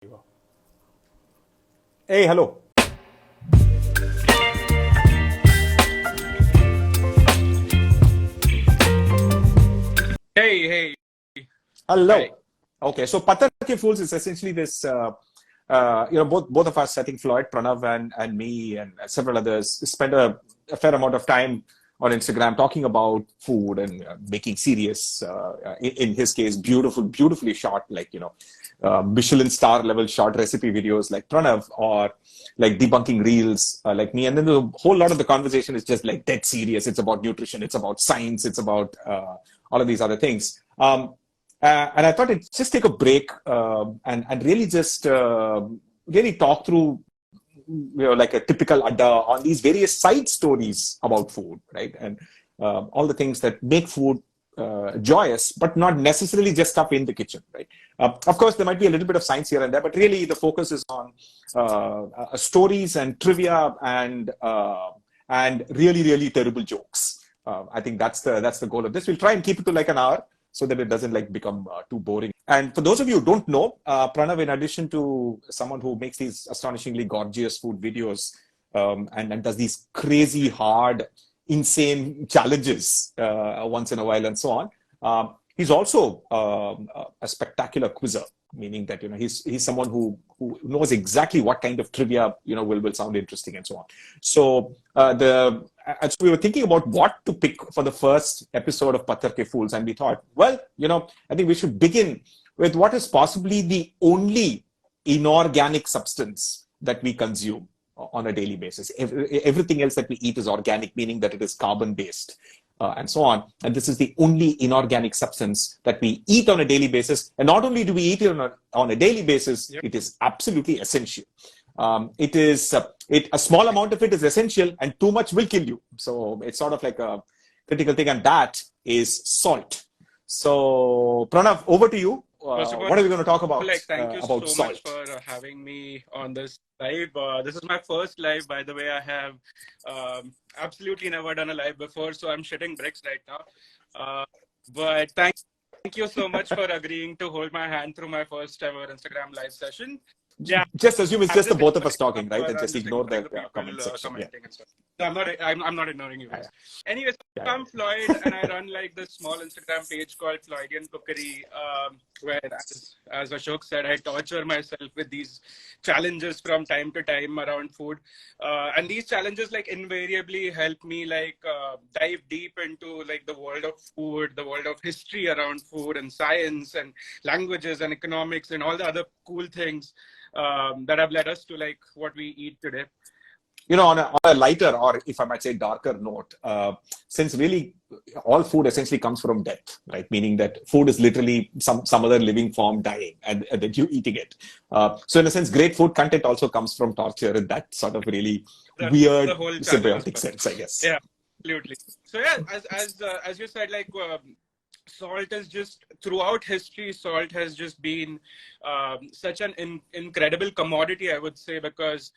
Hey, hello. Hey, hey, hi. Hello. Okay, so Patthar Ke Fools is essentially this, both of us, I think Floyd, Pranav, and me, and several others spend a fair amount of time on Instagram talking about food and making serious, in his case, beautifully shot, Michelin star level short recipe videos like Pranav, or like debunking reels like me. And then the whole lot of the conversation is just like dead serious. It's about nutrition, it's about science, it's about all of these other things. And I thought it'd just take a break and really just really talk through, like a typical adda on these various side stories about food, right? And all the things that make food joyous, but not necessarily just stuff in the kitchen, right? Of course, there might be a little bit of science here and there, but really the focus is on stories and trivia and really terrible jokes. I think that's the goal of this. We'll try and keep it to like an hour so that it doesn't like become too boring. And for those of you who don't know, Pranav, in addition to someone who makes these astonishingly gorgeous food videos and does these crazy hard, insane challenges once in a while and so on, he's also a spectacular quizzer, meaning that he's someone who knows exactly what kind of trivia will sound interesting and so on. So so we were thinking about what to pick for the first episode of Patthar Ke Fools, and we thought, well, I think we should begin with what is possibly the only inorganic substance that we consume on a daily basis. Everything else that we eat is organic, meaning that it is carbon based. And so on. And this is the only inorganic substance that we eat on a daily basis. And not only do we eat it on a daily basis, Yep. it is absolutely essential. A small amount of it is essential, and too much will kill you. So it's sort of like a critical thing, and that is salt. So Pranav, over to you. First of all, What are we going to talk thank you about so much salt? for having me on this live. This is my first live, by the way. I have absolutely never done a live before, so I'm shitting bricks right now. Uh, but thank you so much for agreeing to hold my hand through my first ever Instagram live session. Yeah, Just assume it's I'm just the just both of ignoring us talking, right? And I'm just just ignore ignoring the the people comment section. Yeah, commenting and stuff. No, I'm not ignoring you yeah, guys. Anyways, yeah, I'm Floyd, and I run like this small Instagram page called Floydian Cookery, where, as Ashok said, I torture myself with these challenges from time to time around food, and these challenges like invariably help me like dive deep into like the world of food, the world of history around food, and science, and languages, and economics, and all the other cool things that have led us to like what we eat today. on a lighter, or if I might say darker note, since really all food essentially comes from death, right? Meaning that food is literally some other living form dying, and that you eating it. So in a sense, great food content also comes from torture in that sort of really The weird whole challenge symbiotic aspect. sense, I guess. Yeah, absolutely. So yeah, as you said, like salt is just throughout history. Salt has just been such an incredible commodity, I would say, because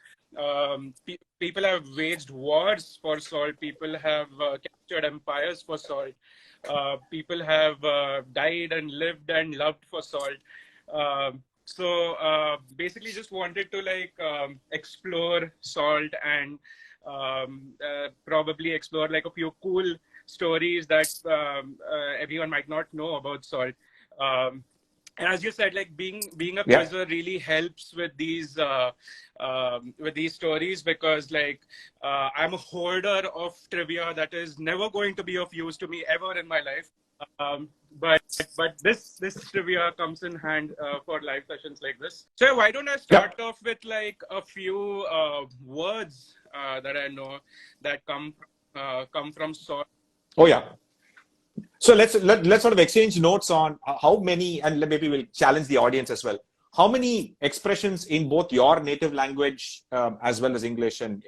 people have waged wars for salt. People have captured empires for salt. People have died and lived and loved for salt. So basically, just wanted to like explore salt and probably explore like a few cool stories that everyone might not know about salt. Um, and as you said, like being a Yeah. quizzer really helps with these stories, because like I'm a hoarder of trivia that is never going to be of use to me ever in my life. Um, but this trivia comes in hand for live sessions like this. So why don't I Yep. start off with like a few words that I know that come from salt. Oh yeah. So let's sort of exchange notes on how many, and maybe we'll challenge the audience as well. How many expressions in both your native language as well as English and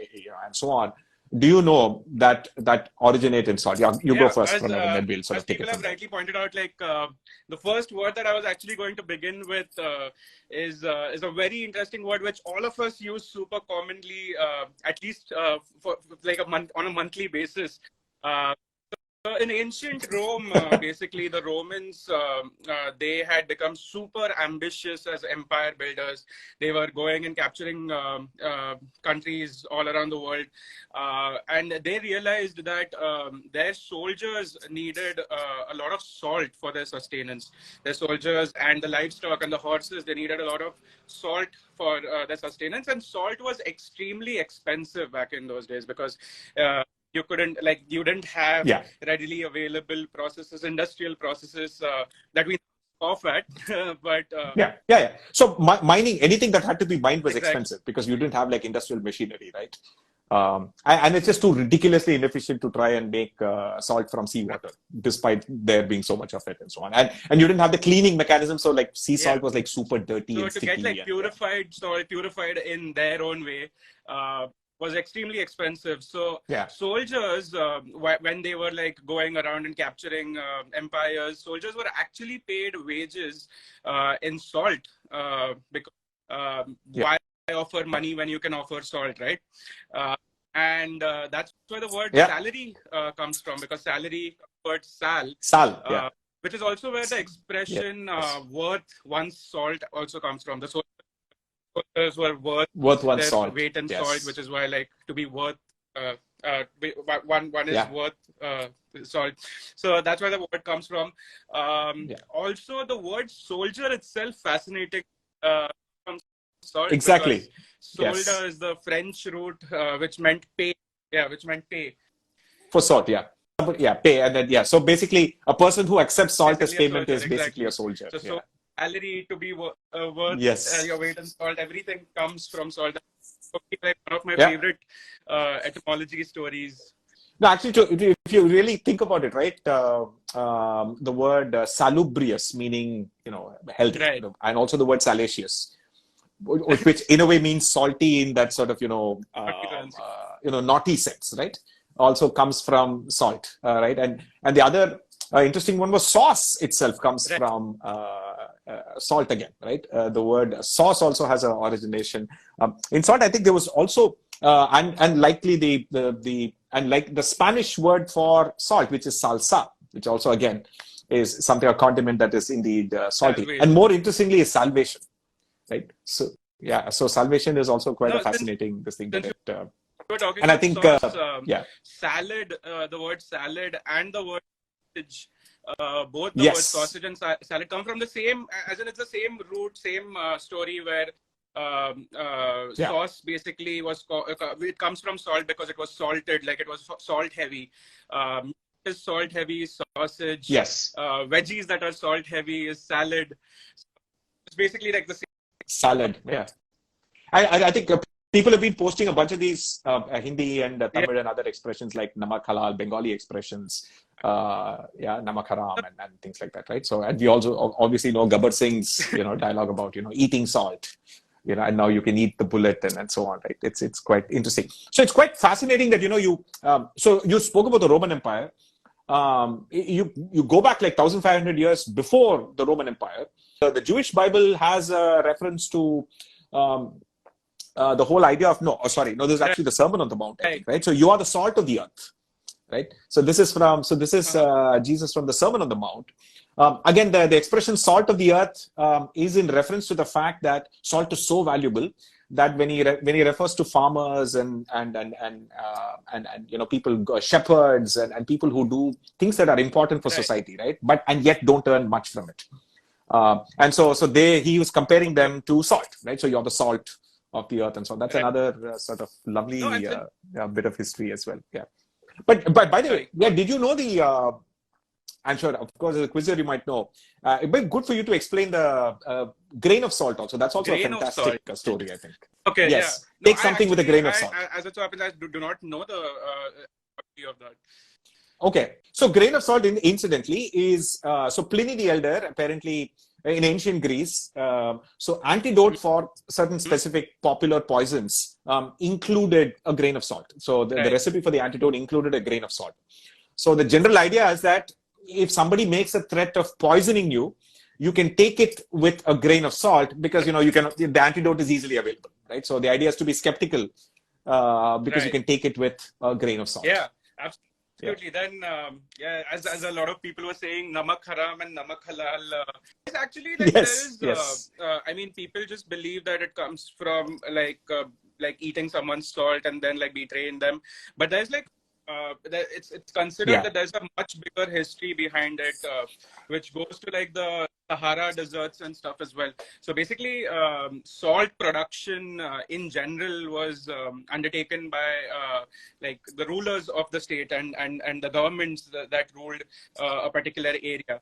so on do you know that originate in salt? Yeah, you go Yeah, first, Pranav, and then we'll sort as of take it people from have there. rightly pointed out, like the first word that I was actually going to begin with is a very interesting word which all of us use super commonly, at least for like a month on a monthly basis. Uh, In ancient Rome, basically the Romans, they had become super ambitious as empire builders. They were going and capturing countries all around the world. And they realized that their soldiers needed a lot of salt for their sustenance. Their soldiers and the livestock and the horses, they needed a lot of salt for their sustenance. And salt was extremely expensive back in those days because you didn't have readily available processes, industrial processes that we off at. But so mining, anything that had to be mined was exactly. expensive because you didn't have like industrial machinery, right? And it's just too ridiculously inefficient to try and make salt from seawater, despite there being so much of it and so on. And you didn't have the cleaning mechanism, so like sea salt was like super dirty and to sticky. get like purified salt, purified in their own way, was extremely expensive. So soldiers, when they were like going around and capturing empires, soldiers were actually paid wages in salt because why offer money when you can offer salt, right? And that's where the word salary comes from, because salary, word sal, which is also where the expression worth one's salt also comes from. The soldiers were worth one's salt, weight in salt, which is why like to be worth one is worth salt. So that's where the word comes from. Also, the word soldier itself fascinating from salt. Exactly. Soldier is the French root which meant pay. Yeah, which meant pay. For salt, pay. And then, so basically a person who accepts salt as payment is basically a soldier. So salary to be worth your weight in salt, everything comes from salt. Like one of my favorite etymology stories. No, actually, if you really think about it, right, the word salubrious, meaning, healthy, and also the word salacious, which in a way means salty in that sort of, naughty sense, right, also comes from salt, right? And the other interesting one was sauce itself comes from salt again, right? The word sauce also has an origination. In salt, I think there was also, and likely the Spanish word for salt, which is salsa, which also again is something, a condiment that is indeed salty. And more interestingly is salvation, right? So salvation is also quite a fascinating thing. We're talking and I think sauce, salad, the word salad and the word sausage, both the words sausage and salad come from the same, as in it's the same root, same story where sauce basically it comes from salt because it was salted, like it was salt heavy. Is salt heavy, sausage. Veggies that are salt heavy is salad. It's basically like the same. Salad, I think people have been posting a bunch of these Hindi and Tamil and other expressions like namak halal, Bengali expressions, namak haram and things like that, right? So, and we also obviously know Gabbar Singh's, dialogue about, eating salt, and now you can eat the bullet and so on, right? It's quite interesting. So it's quite fascinating that, so you spoke about the Roman Empire. You go back like 1,500 years before the Roman Empire. The Jewish Bible has a reference to the whole idea of this is actually the Sermon on the Mount, I think, right? So you are the salt of the earth, right? So this is Jesus from the Sermon on the Mount. Again, the expression "salt of the earth" is in reference to the fact that salt is so valuable that when he refers to farmers and people, shepherds and people who do things that are important for society, right? And yet don't earn much from it. And so he was comparing them to salt, right? So you're the salt of the earth, and so that's another sort of lovely bit of history as well. Yeah. But by the way, did you know the? I'm sure, of course, as a quizzer, you might know. It'd be good for you to explain the grain of salt also. That's also a fantastic story, I think. Okay, yes. Take something with a grain of salt. As a topic, I do not know the story of that. Okay. So grain of salt, incidentally, is... so Pliny the Elder, apparently, in ancient Greece, so antidote for certain specific popular poisons included a grain of salt. So the recipe for the antidote included a grain of salt. So the general idea is that if somebody makes a threat of poisoning you, you can take it with a grain of salt because, the antidote is easily available, right? So the idea is to be skeptical because you can take it with a grain of salt. Yeah, absolutely. Yeah. Absolutely. Then, yeah, as a lot of people were saying, namak haram and namak halal. It's actually like there Yes. is. Yes. I mean, people just believe that it comes from like eating someone's salt and then like betraying them. But there's like it's considered Yeah. that there's a much bigger history behind it, which goes to like the Sahara deserts and stuff as well. So basically, salt production in general was undertaken by like the rulers of the state and the governments that ruled a particular area.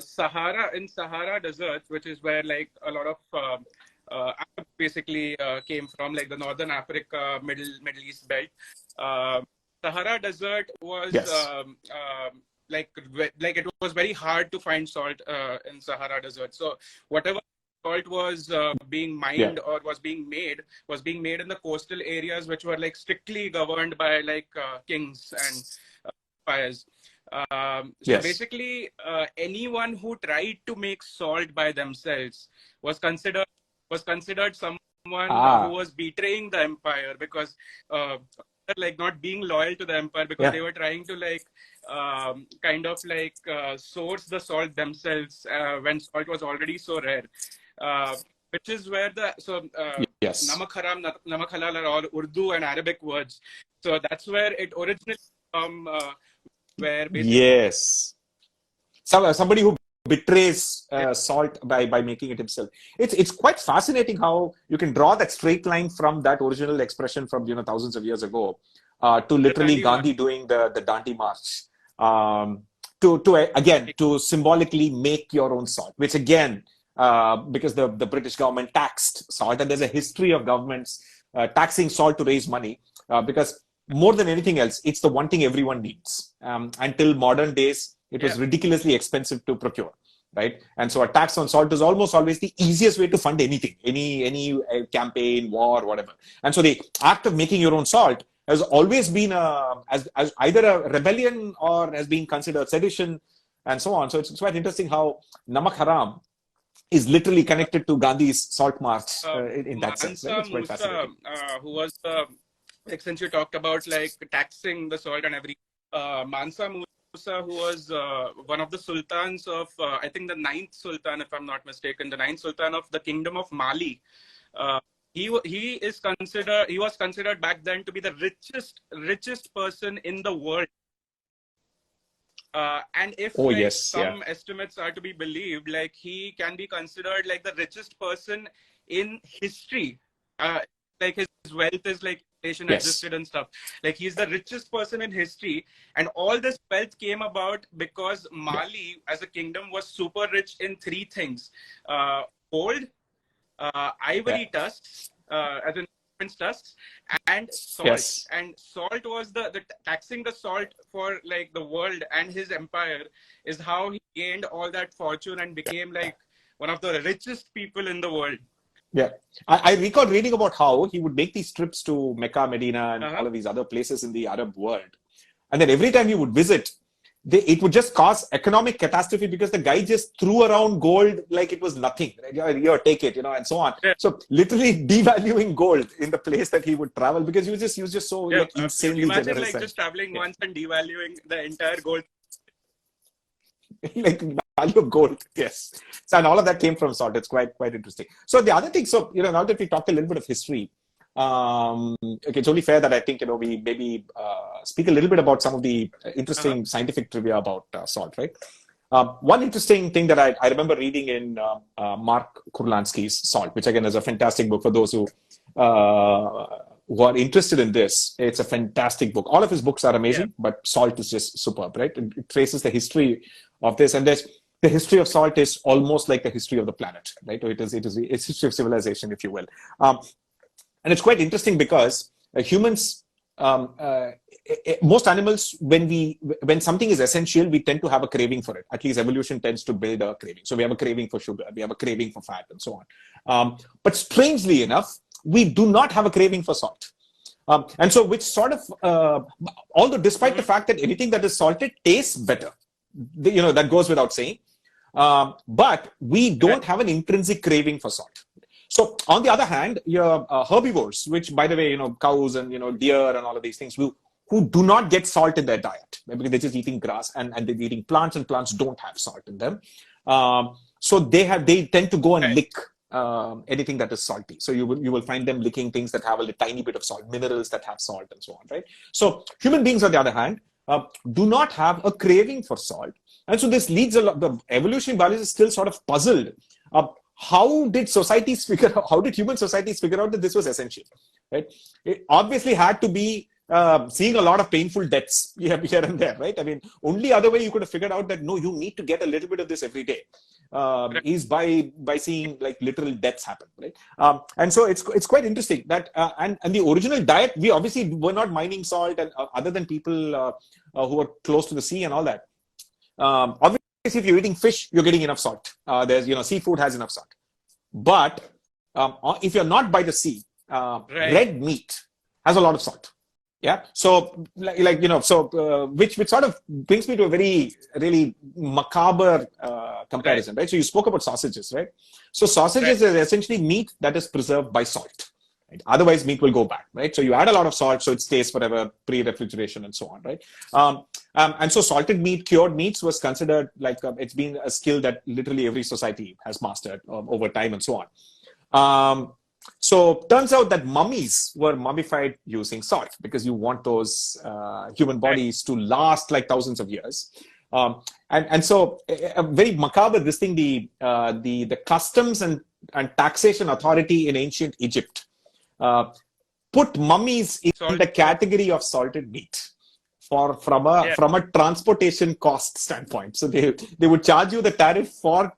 Sahara Desert, which is where like a lot of Arabs basically came from, like the northern Africa, Middle East belt. Uh, Sahara Desert was Yes. like it was very hard to find salt in Sahara Desert. So whatever salt was being Yeah. mined or was being made in the coastal areas, which were like strictly governed by like kings and empires. So Yes. basically, anyone who tried to make salt by themselves was considered someone who Ah. was betraying the empire, because like not being loyal to the empire, because Yeah. they were trying to like kind of like source the salt themselves when salt was already so rare. Uh, which is where the Yes. namak haram, namak halal are all Urdu and Arabic words. So that's where it originally from, where basically Yes. Somebody who betrays yeah, salt by making it himself. It's quite fascinating how you can draw that straight line from that original expression from thousands of years ago to the literally Dandi march. Gandhi doing the Dandi March again to symbolically make your own salt, which again because the British government taxed salt, and there's a history of governments taxing salt to raise money because more than anything else, it's the one thing everyone needs. Until modern days, it Yeah, was ridiculously expensive to procure, right? And so a tax on salt is almost always the easiest way to fund anything, any campaign, war, whatever. And so the act of making your own salt has always been as either a rebellion or has been considered sedition, and so on. So it's quite interesting how Namak Haram is literally connected to Gandhi's salt march in that sense, right? Mansa It's quite Musa, fascinating. who was like, since you talked about like taxing the salt and every Mansa Musa, who was one of the sultans of I think the ninth sultan, if I'm not mistaken, the ninth sultan of the kingdom of Mali. Uh, he was considered back then to be the richest person in the world. And if Oh like yes, yeah, some estimates are to be believed, like he can be considered like the richest person in history. Like his wealth is like inflation yes, adjusted and stuff. Like he's the richest person in history, and all this wealth came about because yeah, Mali as a kingdom was super rich in three things: uh, gold, yeah, ivory tusks, as in elephant's tusks, and salt. yes. And salt was the taxing the salt for like the world and his empire is how he gained all that fortune and became like one of the richest people in the world. Yeah, I recall reading about how he would make these trips to Mecca, Medina, and Uh-huh. all of these other places in the Arab world. And then every time he would visit, it would just cause economic catastrophe because the guy just threw around gold like it was nothing. Right? Here, take it, and so on. Yeah, So literally devaluing gold in the place that he would travel because he was just so yeah, like absolutely. insanely Imagine generous like and just traveling yeah. once and devaluing the entire gold. Like value of gold. Yes. So and all of that came from salt. It's quite interesting. So the other thing, so now that we talked a little bit of history, okay, it's only fair that I think we maybe speak a little bit about some of the Uh-huh. interesting scientific trivia about salt, right? One interesting thing that I remember reading in Mark Kurlansky's Salt, which again is a fantastic book for those uh, who are interested in this. It's a fantastic book. All of his books are Yeah, amazing, but Salt is just superb, right? It traces the history of this, and the history of salt is almost like the history of the planet, right? So it's history of civilization, if you will. Um, and it's quite interesting because humans um, uh, most animals when something is essential we tend to have a craving for it. At least evolution tends to build a craving, so we have a craving for sugar, we have a craving for fat, and so on. But strangely enough, we do not have a craving for salt. And so which sort of although despite the mm-hmm. fact that anything that is salted tastes better, that goes without saying, but we Right. don't have an intrinsic craving for salt. So on the other hand, your herbivores, which by the way, cows and deer and all of these things, who who do not get salt in their diet because they're just eating grass and they're eating plants, and plants don't have salt in them. So they tend to go and lick anything that is salty. So you will find them licking things that have a tiny bit of salt, minerals that have salt, and so on, right? So human beings, on the other hand, do not have a craving for salt, and so this leads a lot. The evolutionary biologists is still sort of puzzled. How did human societies figure out that this was essential? Right? It obviously had to be seeing a lot of painful deaths here and there, right? I mean, only other way you could have figured out that no, you need to get a little bit of this every day is by seeing like literal deaths happen, right? And so it's quite interesting that and the original diet, we obviously were not mining salt, and other than people who are close to the sea and all that. Obviously, if you're eating fish, you're getting enough salt. There's seafood has enough salt, but if you're not by the sea, red meat has a lot of salt. Yeah. So which sort of brings me to a very really macabre comparison, right? So you spoke about sausages, right? So sausages is essentially meat that is preserved by salt. Right? Otherwise, meat will go bad, right? So you add a lot of salt, so it stays forever, pre-refrigeration and so on, right? And so salted meat, cured meats was considered like it's been a skill that literally every society has mastered over time and so on. So turns out that mummies were mummified using salt because you want those human bodies to last like thousands of years. And so a very macabre this thing, the customs and taxation authority in ancient Egypt put mummies in the category of salted meat from a transportation cost standpoint. So they would charge you the tariff for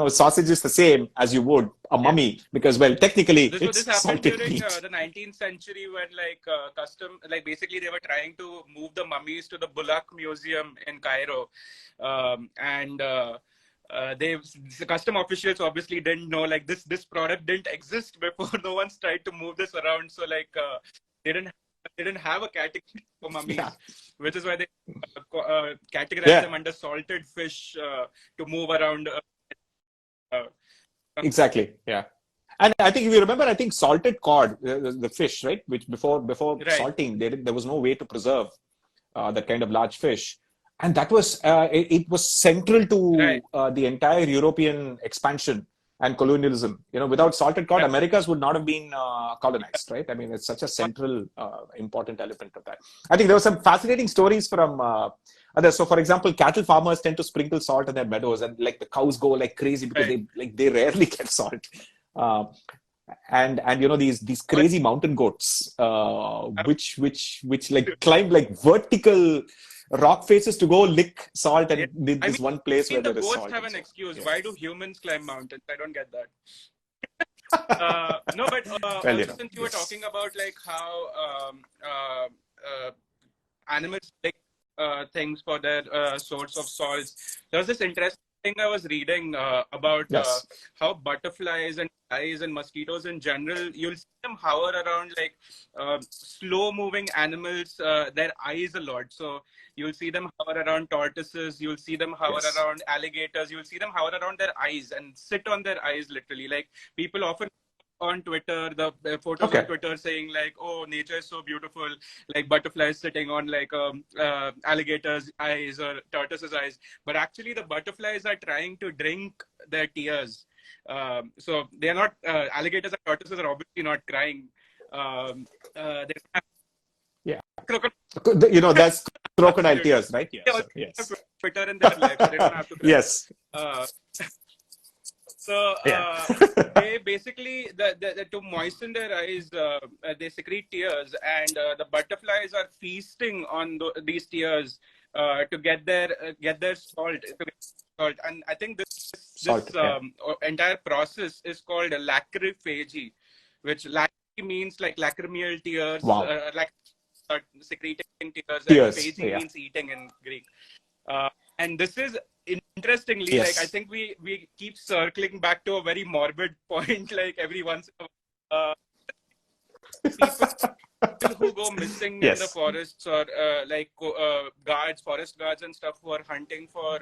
sausages the same as you would a mummy because, well, technically this happened salted during meat. the 19th century when basically they were trying to move the mummies to the Bullock Museum in Cairo, the custom officials obviously didn't know like this product didn't exist before. No one's tried to move this around, so they didn't have a category for mummies, which is why they categorize them under salted fish to move around. Exactly. Yeah. And I think if you remember, I think salted cod, the fish, right? Which before salting, there was no way to preserve that kind of large fish. And that was, it was central to the entire European expansion and colonialism. Without salted cod, Americas would not have been colonized, right? I mean, it's such a central, important element of that. I think there were some fascinating stories from others. So, for example, cattle farmers tend to sprinkle salt in their meadows, and like the cows go like crazy because they rarely get salt. And these crazy mountain goats, which like climb like vertical rock faces to go lick salt, and this one place where there is salt. The goats have an excuse. Why do humans climb mountains? I don't get that. No, but since you were talking about like how animals lick things for their source of salts, there was this interesting thing I was reading about how butterflies and flies and mosquitoes in general, you'll see them hover around like slow-moving animals, their eyes a lot. So you'll see them hover around tortoises, you'll see them hover around alligators, you'll see them hover around their eyes and sit on their eyes literally. Like people often on Twitter, the photos on Twitter saying like, oh, nature is so beautiful, like butterflies sitting on like alligator's eyes or tortoise's eyes. But actually the butterflies are trying to drink their tears. So they are not, alligators and tortoises are obviously not crying. That's crocodile tears, right? Yes. Twitter in their life, so they don't have to cry. Yes. So they basically, to moisten their eyes, they secrete tears, and the butterflies are feasting on these tears to get their salt. And I think this entire process is called lacryphagy, which means like lacrimal tears, secreting tears, and phagy means eating in Greek. And this is interestingly, like I think we keep circling back to a very morbid point, like every once in a while. people who go missing in the Yes. forests, or guards, forest guards and stuff, who are hunting for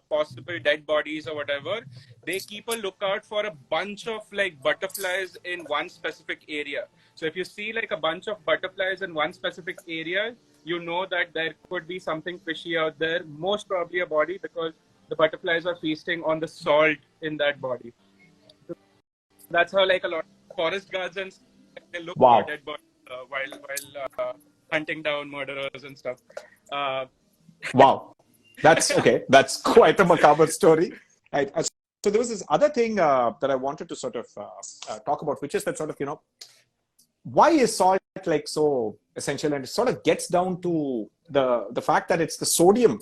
possible dead bodies or whatever, they keep a lookout for a bunch of like butterflies in one specific area. So if you see like a bunch of butterflies in one specific area, you know that there could be something fishy out there, most probably a body, because the butterflies are feasting on the salt in that body. So that's how like a lot of forest guards and stuff, they look for Wow. dead bodies while hunting down murderers and stuff. Uh, Wow. That's okay. That's quite a macabre story. Right. So there was this other thing that I wanted to sort of talk about, which is that sort of, why is salt like so essential? And it sort of gets down to the fact that it's the sodium,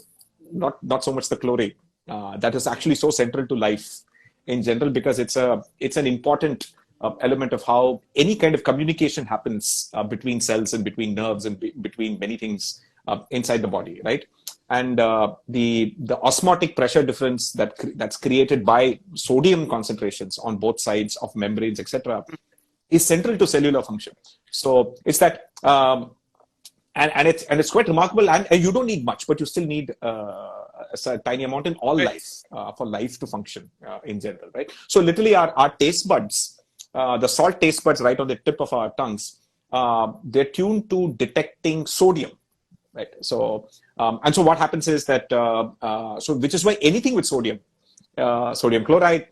not so much the chlorine, that is actually so central to life in general, because it's an important element of how any kind of communication happens between cells and between nerves and between many things inside the body, right? And the osmotic pressure difference that's created by sodium concentrations on both sides of membranes, etc., is central to cellular function. So it's that, and it's quite remarkable. And you don't need much, but you still need a tiny amount in all life for life to function in general, right? So literally, our taste buds, the salt taste buds, right on the tip of our tongues, they're tuned to detecting sodium, right? So and so what happens is that which is why anything with sodium, sodium chloride,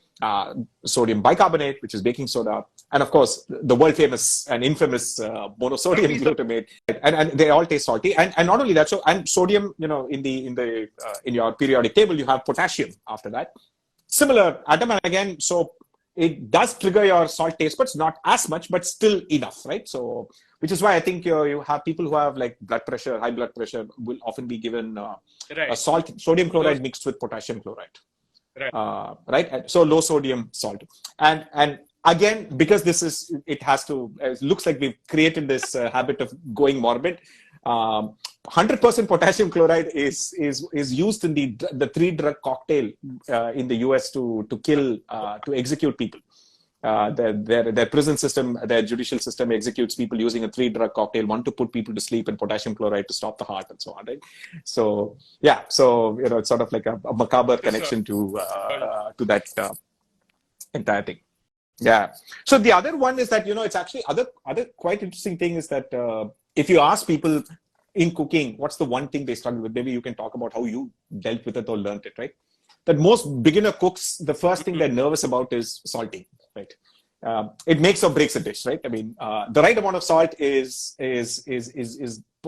sodium bicarbonate, which is baking soda, and of course the world famous and infamous monosodium glutamate, and they all taste salty. And not only that, so and sodium, in your periodic table you have potassium after that, similar atom, and again, so it does trigger your salt taste buds, not as much, but still enough, right? So which is why I think you have people who have like high blood pressure will often be given a sodium chloride mixed with potassium chloride. Right. So low sodium salt. And again, because it looks like we've created this habit of going morbid. 100% potassium chloride is used in the 3-drug cocktail in the US to execute people. Their prison system, their judicial system executes people using a 3-drug cocktail, one to put people to sleep and potassium chloride to stop the heart and so on, right? So yeah, so it's sort of like a macabre connection to that entire thing. Yeah. So the other one is that it's actually other quite interesting thing is that if you ask people in cooking what's the one thing they struggle with, maybe you can talk about how you dealt with it or learned it, right? That most beginner cooks, the first thing they're nervous about is salting, right? It makes or breaks a dish, right? I mean, the right amount of salt is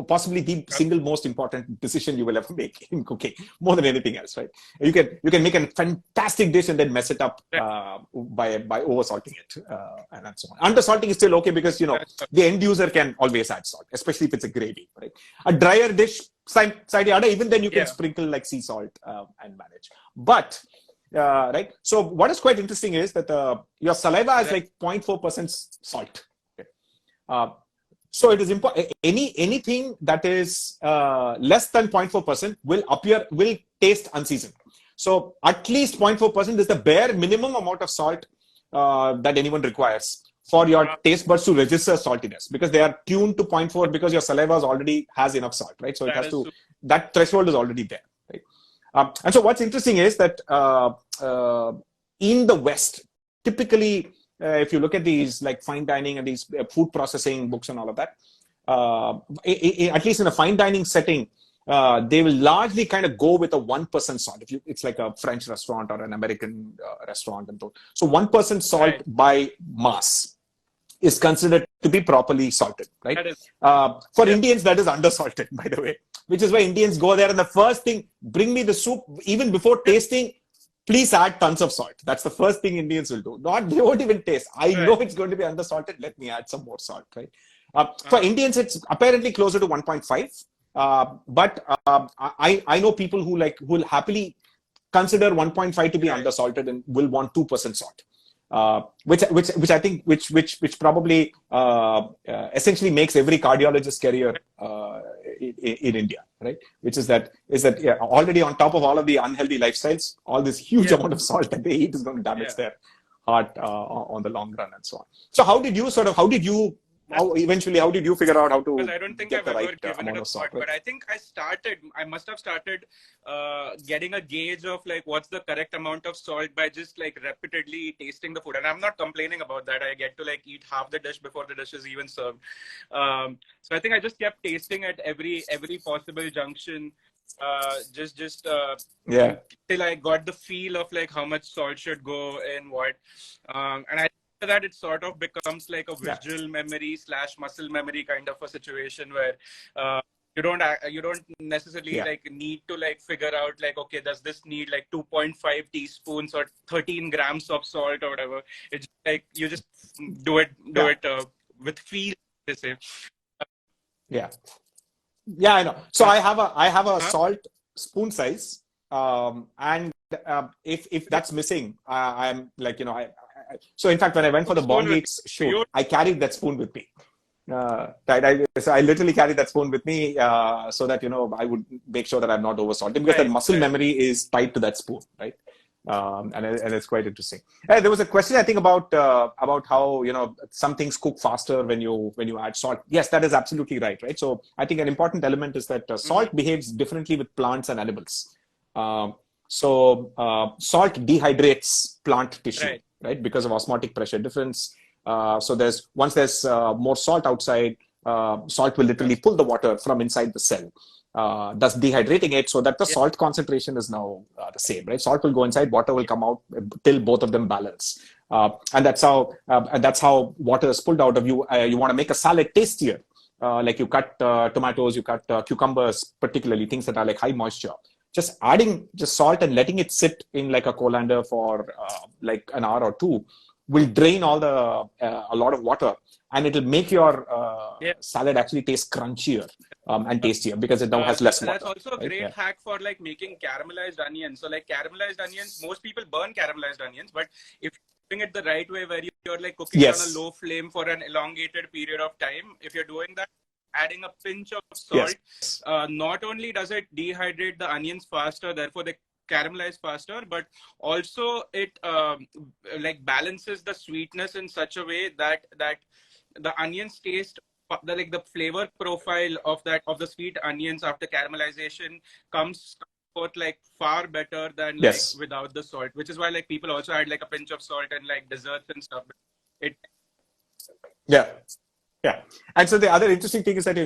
possibly the single most important decision you will ever make in cooking, more than anything else, right? You can make a fantastic dish and then mess it up by over salting it and so on. Under salting is still okay because the end user can always add salt, especially if it's a gravy, right? A drier dish, even then you can sprinkle like sea salt and manage. But right. So what is quite interesting is that your saliva has like 0.4% salt. Okay. So it is important. Anything that is less than 0.4% will taste unseasoned. So at least 0.4% is the bare minimum amount of salt that anyone requires for your taste buds to register saltiness, because they are tuned to 0.4 because your saliva already has enough salt, right? So that threshold is already there, right? And so what's interesting is that in the West, typically, if you look at these like fine dining and these food processing books and all of that, at least in a fine dining setting, they will largely kind of go with a 1% salt. It's like a French restaurant or an American restaurant, and so 1% salt by mass is considered to be properly salted, right? For Indians, that is undersalted, by the way, which is why Indians go there and the first thing, bring me the soup, even before tasting, please add tons of salt. That's the first thing Indians will do. They won't even taste. I know it's going to be undersalted. Let me add some more salt, right? For Indians, it's apparently closer to 1.5. But I know people who will happily consider 1.5 to be undersalted and will want 2% salt. Which I think probably essentially makes every cardiologist's career in India, right? Which is that already on top of all of the unhealthy lifestyles, all this huge amount of salt that they eat is going to damage their heart on the long run and so on. So how did you how did you figure out how because to I don't think get I've the ever right given it amount a of salt, thought, right? but I think I must have started getting a gauge of like what's the correct amount of salt by just like repeatedly tasting the food. And I'm not complaining about that. I get to like eat half the dish before the dish is even served. So I think I just kept tasting at every possible junction, Yeah, till I got the feel of like how much salt should go in what, and I that it sort of becomes like a yeah, visual memory slash muscle memory kind of a situation where you don't necessarily yeah, like need to like figure out like, okay, does this need like 2.5 teaspoons or 13 grams of salt or whatever. It's like you just do yeah, it with feel, they say. yeah. Yeah, I know. So Uh, I have a huh? salt spoon size, and if Yeah. that's missing, I'm like so in fact when I went for the Spoon Born with Gates shoot, you. I carried that spoon with me. So I literally carried that spoon with me so that I would make sure that I'm not over salting because that Right, muscle right. memory is tied to that spoon, right? And it's quite interesting. There was a question I think about how some things cook faster when you add salt. Yes, that is absolutely right, right? So I think an important element is that Hmm. salt behaves differently with plants and animals. Um, Salt dehydrates plant tissue, Right. right, because of osmotic pressure difference. So once there's more salt outside, salt will Yeah. literally pull the water from inside the cell, thus dehydrating it so that the Yeah. salt concentration is now the same, right? Salt will go inside, water will come out till both of them balance. And that's how water is pulled out of you. You want to make a salad tastier. Like you cut tomatoes, you cut cucumbers, particularly things that are like high moisture. Just adding just salt and letting it sit in like a colander for like an hour or two will drain a lot of water, and it'll make your Yeah. salad actually taste crunchier and tastier because it now has less That's water, also a right? great Yeah. hack for like making caramelized onions. So like caramelized onions, most people burn caramelized onions, but if you're doing it the right way, where you're like cooking it on a Yes. low flame for an elongated period of time, if you're doing that, adding a pinch of Yes. salt, not only does it dehydrate the onions faster, therefore they caramelize faster, but also it like balances the sweetness in such a way that the onions taste, the flavor profile of the sweet onions after caramelization comes forth like far better than like Yes. without the salt, which is why like people also add like a pinch of salt and like desserts and stuff. It Yeah. Yeah. And so the other interesting thing is that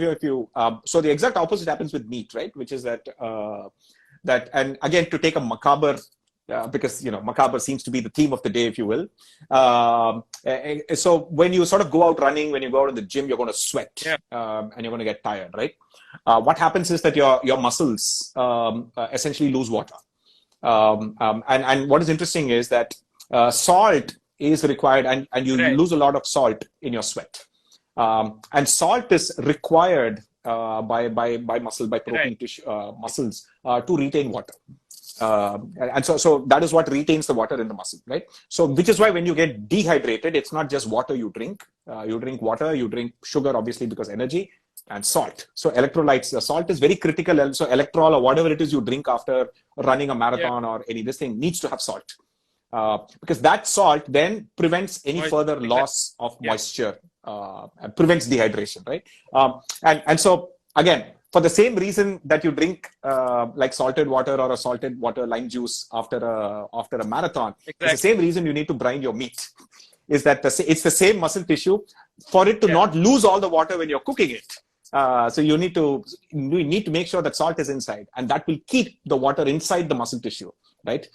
so the exact opposite happens with meat, right? Which is and again, to take a macabre, because macabre seems to be the theme of the day, if you will. So when you sort of go out running, when you go out in the gym, you're going to sweat, Yeah. and you're going to get tired, right? What happens is that your muscles essentially lose water. And what is interesting is that salt is required, and you Right. lose a lot of salt in your sweat. And salt is required by Right. protein tissue muscles to retain water. And so that is what retains the water in the muscle, right? So which is why when you get dehydrated, it's not just water you drink. You drink water, you drink sugar, obviously, because energy, and salt. So electrolytes, salt is very critical. So electrol or whatever it is you drink after running a Yeah. marathon or this thing needs to have salt. Because that salt then prevents any further Exactly. loss of Yeah. moisture, and prevents dehydration, right? And so again, for the same reason that you drink like salted water or a salted water lime juice after a marathon, is the Exactly. same reason you need to brine your meat. Is that it's the same muscle tissue for it to Yeah. not lose all the water when you're cooking it. So you need to make sure that salt is inside, and that will keep the water inside the muscle tissue, right?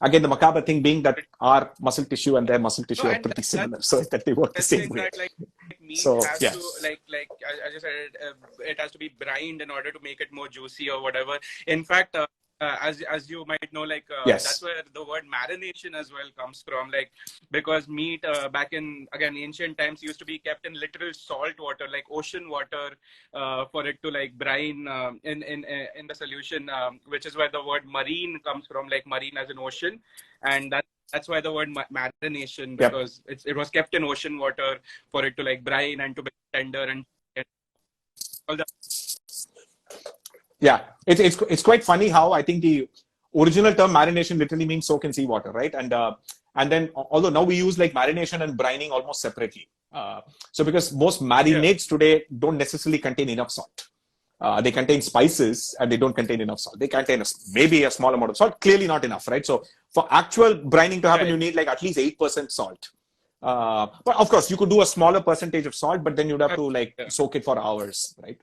Again, the macabre thing being that our muscle tissue and their muscle No, tissue are and pretty that's similar, so that they work the same interesting way. that like meat So has yeah, to like I just said it has to be brined in order to make it more juicy or whatever. In fact, as you might know, like that's yes, where the word marination as well comes from. Like because meat back in again ancient times used to be kept in literal salt water, like ocean water, for it to like brine in the solution, which is where the word marine comes from, like marine as an ocean, and that's why the word marination, yep. because it was kept in ocean water for it to like brine and to be tender and all the Yeah, it's quite funny how I think the original term marination literally means soak in seawater, right? And And then, although now we use like marination and brining almost separately. So because most marinades today don't necessarily contain enough salt. They contain spices and they don't contain enough salt. They contain maybe a small amount of salt, clearly not enough, right? So for actual brining to happen, you need like at least 8% salt. But of course, you could do a smaller percentage of salt, but then you'd have to like soak it for hours, right?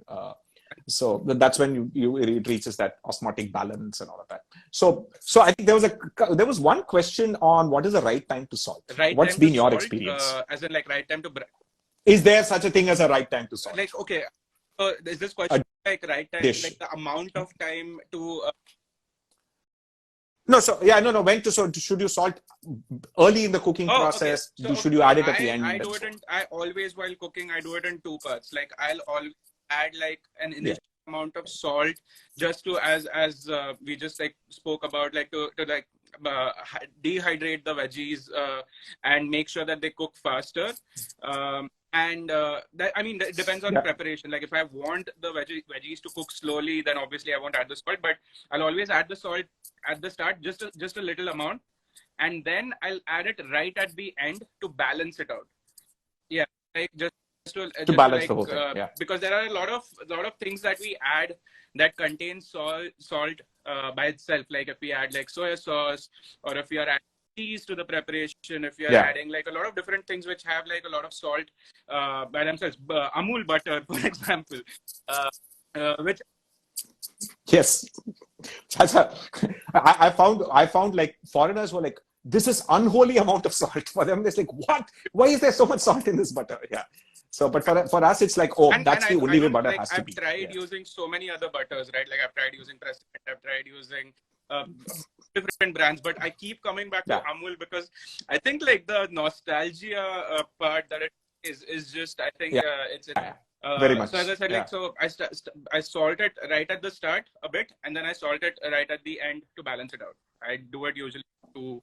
So that's when it reaches that osmotic balance and all of that. So I think there was one question on what is the right time to salt. What's been your experience? As in like right time to is there such a thing as a right time to salt? Like, okay, is this question like right time, like the amount of time to No, when should you salt early in the cooking process? Okay. Should you add it at the end? I always, while cooking, I do it in 2 parts. Like I'll always add like an initial amount of salt, just to as we just like spoke about, like to like dehydrate the veggies and make sure that they cook faster. And that, I mean, that depends on the preparation. Like if I want the veggies to cook slowly, then obviously I won't add the salt, but I'll always add the salt at the start, just a little amount, and then I'll add it right at the end to balance it out. Yeah, like just to balance the whole thing. Because there are a lot of things that we add that contain salt by itself. Like if we add like soya sauce, or if we are adding cheese to the preparation, if you're adding like a lot of different things which have like a lot of salt by themselves, Amul butter, for example, which I found like foreigners were like, this is unholy amount of salt. For them, it's like, what? Why is there so much salt in this butter? Yeah. So, but for us, it's like, that's the only way butter has to be. I've tried using so many other butters, right? Like I've tried using President, I've tried using different brands, but I keep coming back to Amul because I think like the nostalgia part that it is just, I think it's very much. So as I said, like, so I salt it right at the start a bit, and then I salt it right at the end to balance it out. I do it usually to.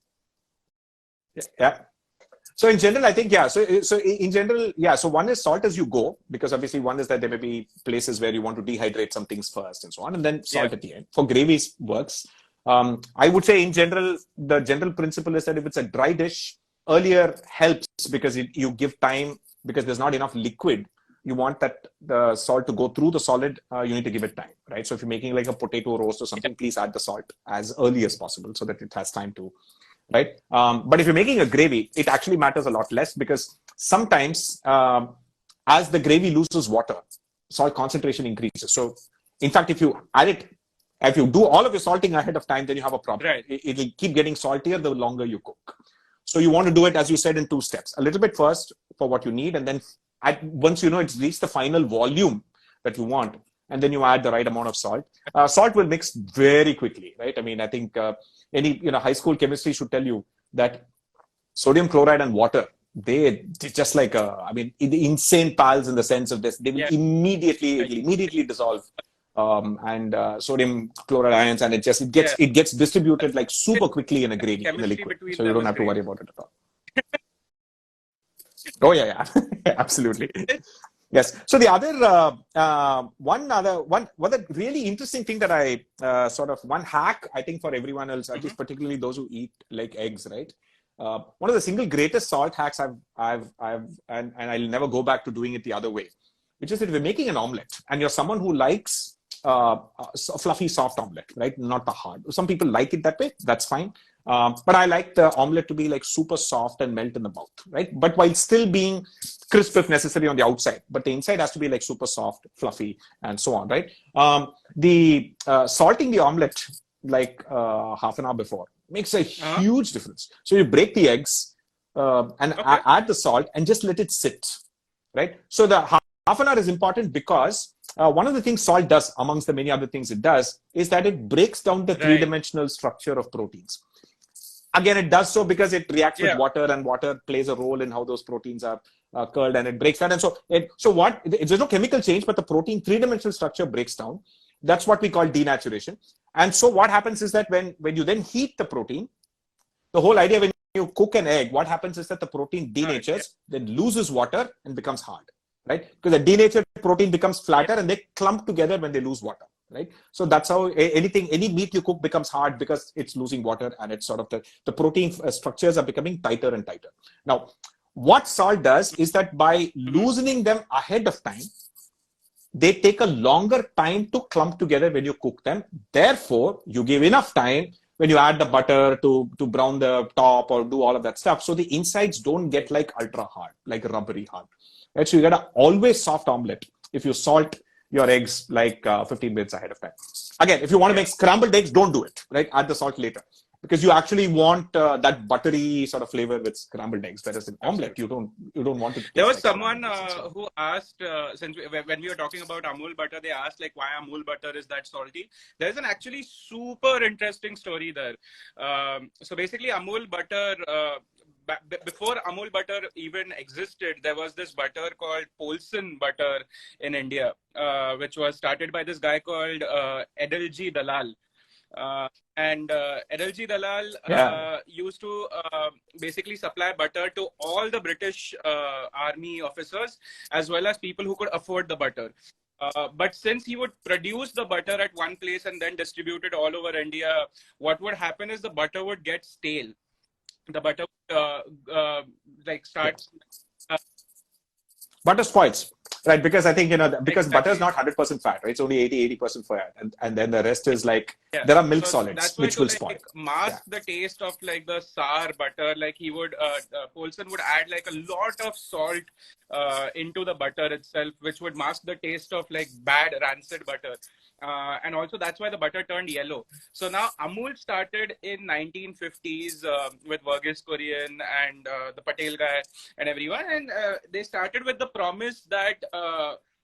So in general, I think, so in general, so one is salt as you go, because obviously one is that there may be places where you want to dehydrate some things first and so on, and then salt at the end. For gravies works. I would say in general, the general principle is that if it's a dry dish, earlier helps because you give time, because there's not enough liquid. You want that the salt to go through the solid, you need to give it time, right? So if you're making like a potato roast or something, please add the salt as early as possible so that it has time to, right? But if you're making a gravy, it actually matters a lot less, because sometimes as the gravy loses water, salt concentration increases. So in fact, if you do all of your salting ahead of time, then you have a problem. Right. It'll keep getting saltier the longer you cook. So you want to do it, as you said, in 2 steps. A little bit first for what you need, and then once you know it's reached the final volume that you want, and then you add the right amount of salt. Salt will mix very quickly, right? I mean, I think any high school chemistry should tell you that sodium chloride and water, they just like insane pals in the sense of this. They will immediately dissolve. And sodium chloride ions, and it gets distributed like super quickly in a gravy, in a liquid, so you don't have to worry about it at all. Absolutely. Yes. So the other one really interesting thing that I one hack, I think, for everyone else, at least particularly those who eat like eggs, right? One of the single greatest salt hacks and I'll never go back to doing it the other way, which is that if you're making an omelette and you're someone who likes a fluffy, soft omelette, right? Not the hard. Some people like it that way. That's fine. But I like the omelette to be like super soft and melt in the mouth, right? But while still being crisp if necessary on the outside, but the inside has to be like super soft, fluffy, and so on, right? Salting the omelette like half an hour before makes a huge difference. So you break the eggs and add the salt and just let it sit, right? So the half an hour is important because one of the things salt does, amongst the many other things it does, is that it breaks down the three-dimensional structure of proteins. Again, it does so because it reacts with water, and water plays a role in how those proteins are curled, and it breaks that. And so, there's no chemical change, but the protein three-dimensional structure breaks down. That's what we call denaturation. And so what happens is that when you then heat the protein, the whole idea when you cook an egg, what happens is that the protein denatures, then loses water and becomes hard, right? Because the denatured protein becomes flatter and they clump together when they lose water. right? So that's how any meat you cook becomes hard because it's losing water, and it's sort of the protein structures are becoming tighter and tighter. Now, what salt does is that by Mhm. loosening them ahead of time, they take a longer time to clump together when you cook them. Therefore, you give enough time when you add the butter to brown the top or do all of that stuff. So the insides don't get like ultra hard, like rubbery hard. Right? So you get a always soft omelet if you salt your eggs like 15 minutes ahead of time. Again, if you want to Yeah. make scrambled eggs, don't do it, right? Add the salt later. Because you actually want that buttery sort of flavor with scrambled eggs, whereas in omelet Absolutely. you don't want it to There taste was like someone scrambled eggs and so on. who asked, when we were talking about Amul butter, they asked like why Amul butter is that salty. There's an actually super interesting story there. So basically, Amul butter. Before Amul butter even existed, there was this butter called Polson butter in India, which was started by this guy called Edilji Dalal. And Edilji Dalal Yeah. used to basically supply butter to all the British army officers as well as people who could afford the butter. But since he would produce the butter at one place and then distribute it all over India, what would happen is the butter would get stale. The butter would like Yeah. start. Uh, Butter spoils, right? Because I think, because butter is exactly. not 100% fat, right? It's only 80% fat. And then the rest is like, Yeah. there are milk So solids, that's why which to will spoil. like Yeah. mask the taste of like the sour butter, like he would, Polson would add like a lot of salt into the butter itself, which would mask the taste of like bad rancid butter. And also that's why the butter turned yellow. So now Amul started in 1950s with Verghese Kurian and the Patel guy and everyone. And they started with the promise that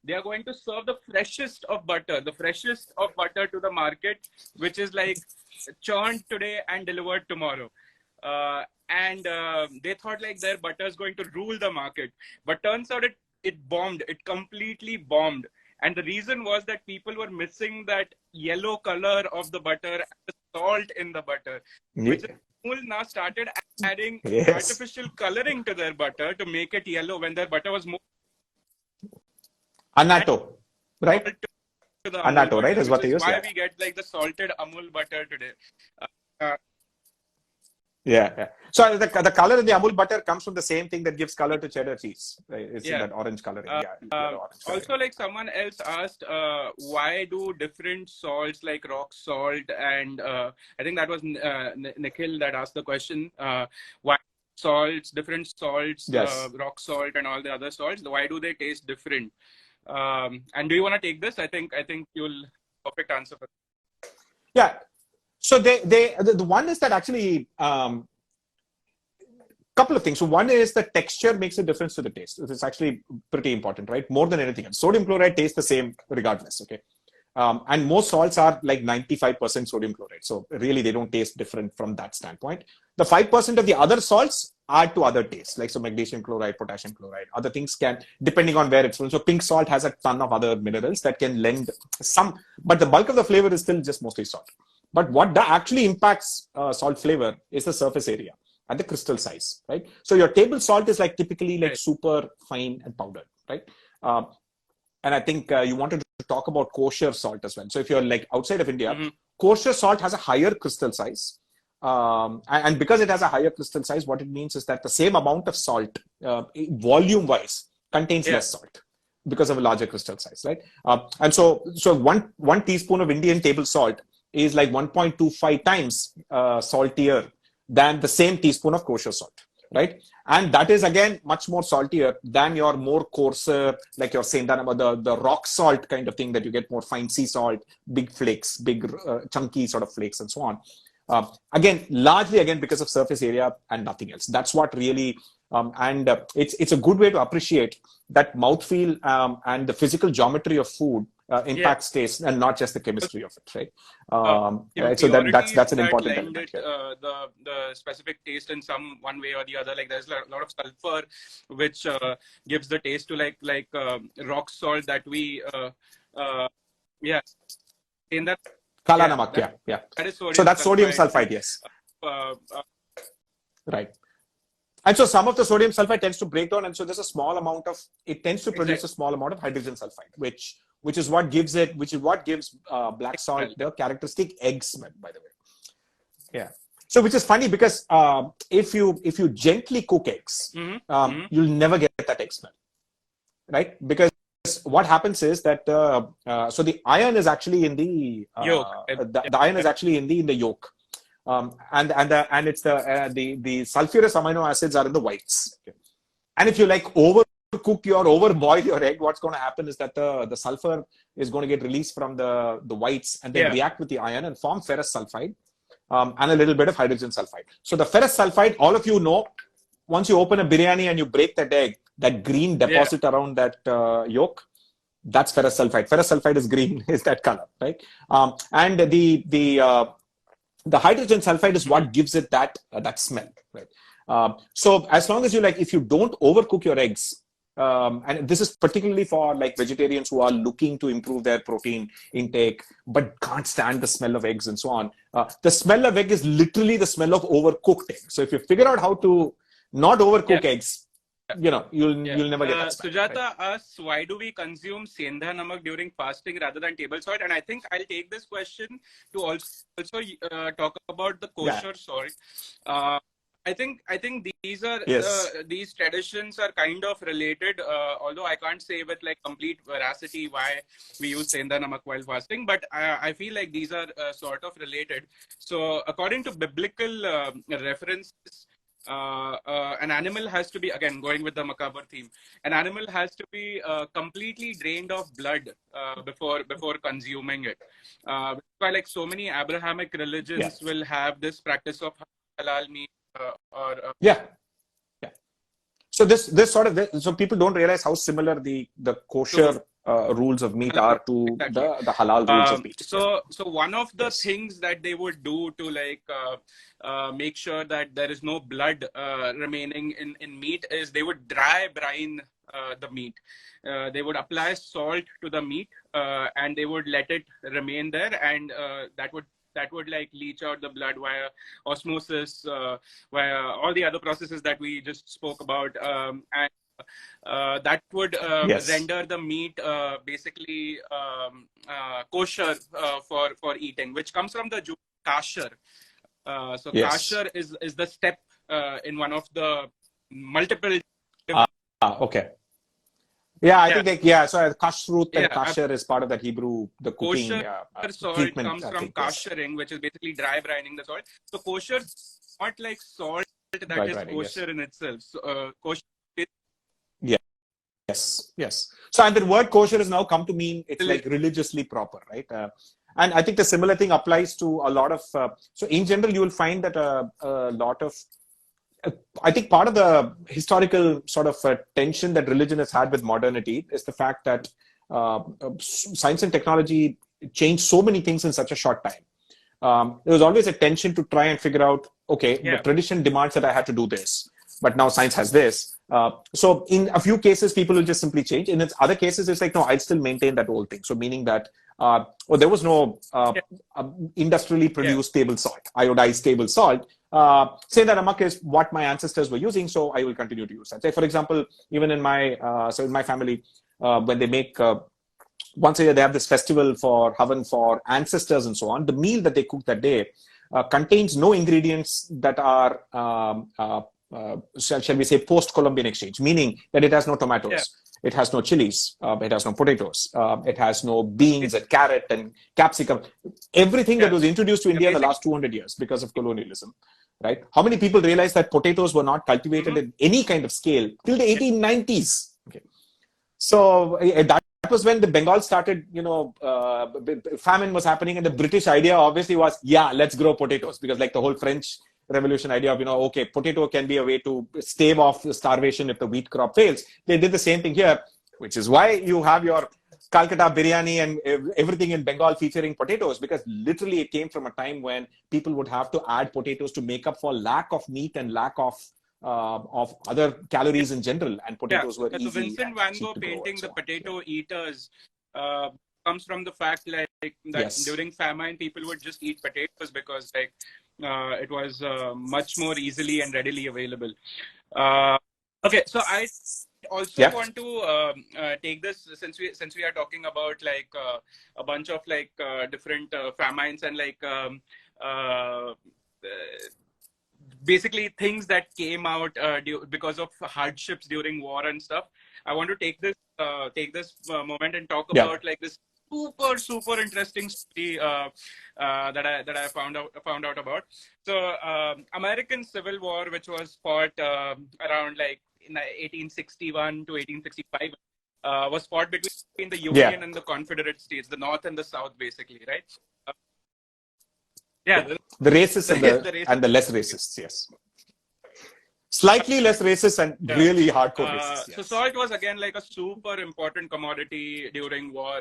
they are going to serve the freshest of butter, to the market, which is like churned today and delivered tomorrow. And they thought like their butter is going to rule the market, but turns out it bombed. It completely bombed. And the reason was that people were missing that yellow color of the butter and the salt in the butter, which is Amul now started adding Yes. artificial coloring to their butter to make it yellow when their butter was more and Annatto, salt right? to the Amul Annatto, right? butter, Is which what they is use. why Yeah. we get like the salted Amul butter today. Uh, Yeah. Yeah. So the color in the Amul butter comes from the same thing that gives color to cheddar cheese, right? It's yeah. that orange coloring. Uh, Yeah. Yellow orange coloring. Also, like someone else asked, why do different salts like rock salt and I think that was Nikhil that asked the question. Why different salts, Yes. rock salt and all the other salts, why do they taste different? And do you want to take this? I think you'll perfect answer for Yeah. So the one is that actually, couple of things. So one is the texture makes a difference to the taste. It's actually pretty important, right? More than anything else. Sodium chloride tastes the same regardless, okay? And most salts are like 95% sodium chloride. So really, they don't taste different from that standpoint. The 5% of the other salts add to other tastes, like so magnesium chloride, potassium chloride, other things can, depending on where it's from. So pink salt has a ton of other minerals that can lend some, but the bulk of the flavor is still just mostly salt. But what actually impacts salt flavor is the surface area and the crystal size, right? So your table salt is like typically like it. super fine and powdered, right? Uh, and I think you wanted to talk about kosher salt as well. So if you're like outside of India, Mm-hmm. kosher salt has a higher crystal size. And because it has a higher crystal size, what it means is that the same amount of salt, volume wise, contains Yeah. less salt because of a larger crystal size, right? And so one teaspoon of Indian table salt is like 1.25 times saltier than the same teaspoon of kosher salt, right? And that is again much more saltier than your more coarser, like you're saying that about the rock salt kind of thing that you get more fine sea salt, big flakes, big chunky sort of flakes, and so on. Again, largely again because of surface area and nothing else. That's what really and it's a good way to appreciate that mouthfeel and the physical geometry of food Yeah. impacts taste and not just the chemistry of it, right? uh, Right. So that's Impurities an that important lend element it here. the specific taste in some one way or the other. Like there's a lot of sulfur, which gives the taste to like rock salt that we yeah in that Kala yeah namak, yeah, yeah. that is So sodium that's sodium sulfide and sulfide, yes, uh, uh, right. And so some of the sodium sulfide tends to break down, and so there's a small amount of it tends to produce exactly a small amount of hydrogen sulfide, which which is what gives black salt the characteristic egg smell, by the way. Yeah. So, which is funny because if you gently cook eggs, you'll never get that egg smell, right? Because what happens is that so the iron is actually in the Yolk. the iron is actually in the yolk, and it's the sulfurous amino acids are in the whites. Okay. And if you like overcook or overboil your egg, what's going to happen is that the sulfur is going to get released from the whites and then react with the iron and form ferrous sulfide and a little bit of hydrogen sulfide. So the ferrous sulfide, all of you know, once you open a biryani and you break that egg, that green deposit around that yolk, that's ferrous sulfide. Ferrous sulfide is green, is that color, right? And the hydrogen sulfide is what gives it that smell, right? So as long as if you don't overcook your eggs, and this is particularly for like vegetarians who are looking to improve their protein intake but can't stand the smell of eggs and so on. The smell of egg is literally the smell of overcooked egg. So if you figure out how to not overcook eggs, you'll never get that smell. Sujata asks, why do we consume sendha namak during fasting rather than table salt? And I think I'll take this question to also talk about the kosher salt. I think these are these traditions are kind of related, although I can't say with like complete veracity why we use sendha namak while fasting, but I feel like these are sort of related. So according to biblical references, an animal has to be, again going with the macabre theme, an animal has to be completely drained of blood before consuming it. Why like so many Abrahamic religions will have this practice of halal meat. So this sort of so people don't realize how similar the kosher rules of meat are to the halal rules of meat. So one of the things that they would do to like make sure that there is no blood remaining in meat is they would dry brine the meat. They would apply salt to the meat and they would let it remain there, and that would like leach out the blood via osmosis, via all the other processes that we just spoke about, and that would render the meat basically kosher for eating, which comes from the Jew kasher. So kasher is the step in one of the multiple. Okay. Yeah, I think so kashrut and kasher is part of that Hebrew, the cooking salt treatment. Comes from kashering, which is basically dry brining the salt. So kosher is not like salt that is kosher in itself. So kosher is... Yes. So and the word kosher has now come to mean it's like religiously proper, right? And I think the similar thing applies to a lot of. So in general, you will find that a lot of. I think part of the historical sort of tension that religion has had with modernity is the fact that science and technology changed so many things in such a short time. There was always a tension to try and figure out, the tradition demands that I had to do this, but now science has this. So in a few cases, people will just simply change. In other cases, it's like, no, I'll still maintain that old thing. So meaning that, there was no industrially produced table salt, iodized table salt. Sendha namak is what my ancestors were using, so I will continue to use that. Say, for example, even in my family, when they make once a year, they have this festival for Havan for ancestors and so on. The meal that they cook that day contains no ingredients that are shall we say post-Columbian exchange, meaning that it has no tomatoes, it has no chilies, it has no potatoes, it has no beans and carrot and capsicum, everything that was introduced to India in the last 200 years because of colonialism, right? How many people realize that potatoes were not cultivated in any kind of scale till the 1890s? Okay. So that was when the Bengal started, famine was happening, and the British idea obviously was, let's grow potatoes, because like the whole French Revolution idea of, potato can be a way to stave off starvation if the wheat crop fails. They did the same thing here, which is why you have your Calcutta biryani and everything in Bengal featuring potatoes, because literally it came from a time when people would have to add potatoes to make up for lack of meat and lack of other calories in general, and potatoes were easy. So Vincent Van Gogh painting the potato eaters comes from the fact that during famine people would just eat potatoes because it was much more easily and readily available. Okay, so I also Yeah. want to take this, since we are talking about like a bunch of like different famines and like basically things that came out because of hardships during war and stuff. I want to take this moment and talk Yeah. about like this super interesting story that I found out about. So American Civil War, which was fought around like in 1861 to 1865, was fought between the Yeah. Union and the Confederate States, the North and the South, basically, right? Uh, yeah, Yeah. The racists the race. and the less racists. Yes. Slightly less racist and Yeah. really hardcore racist. So Yes. salt was again like a super important commodity during war.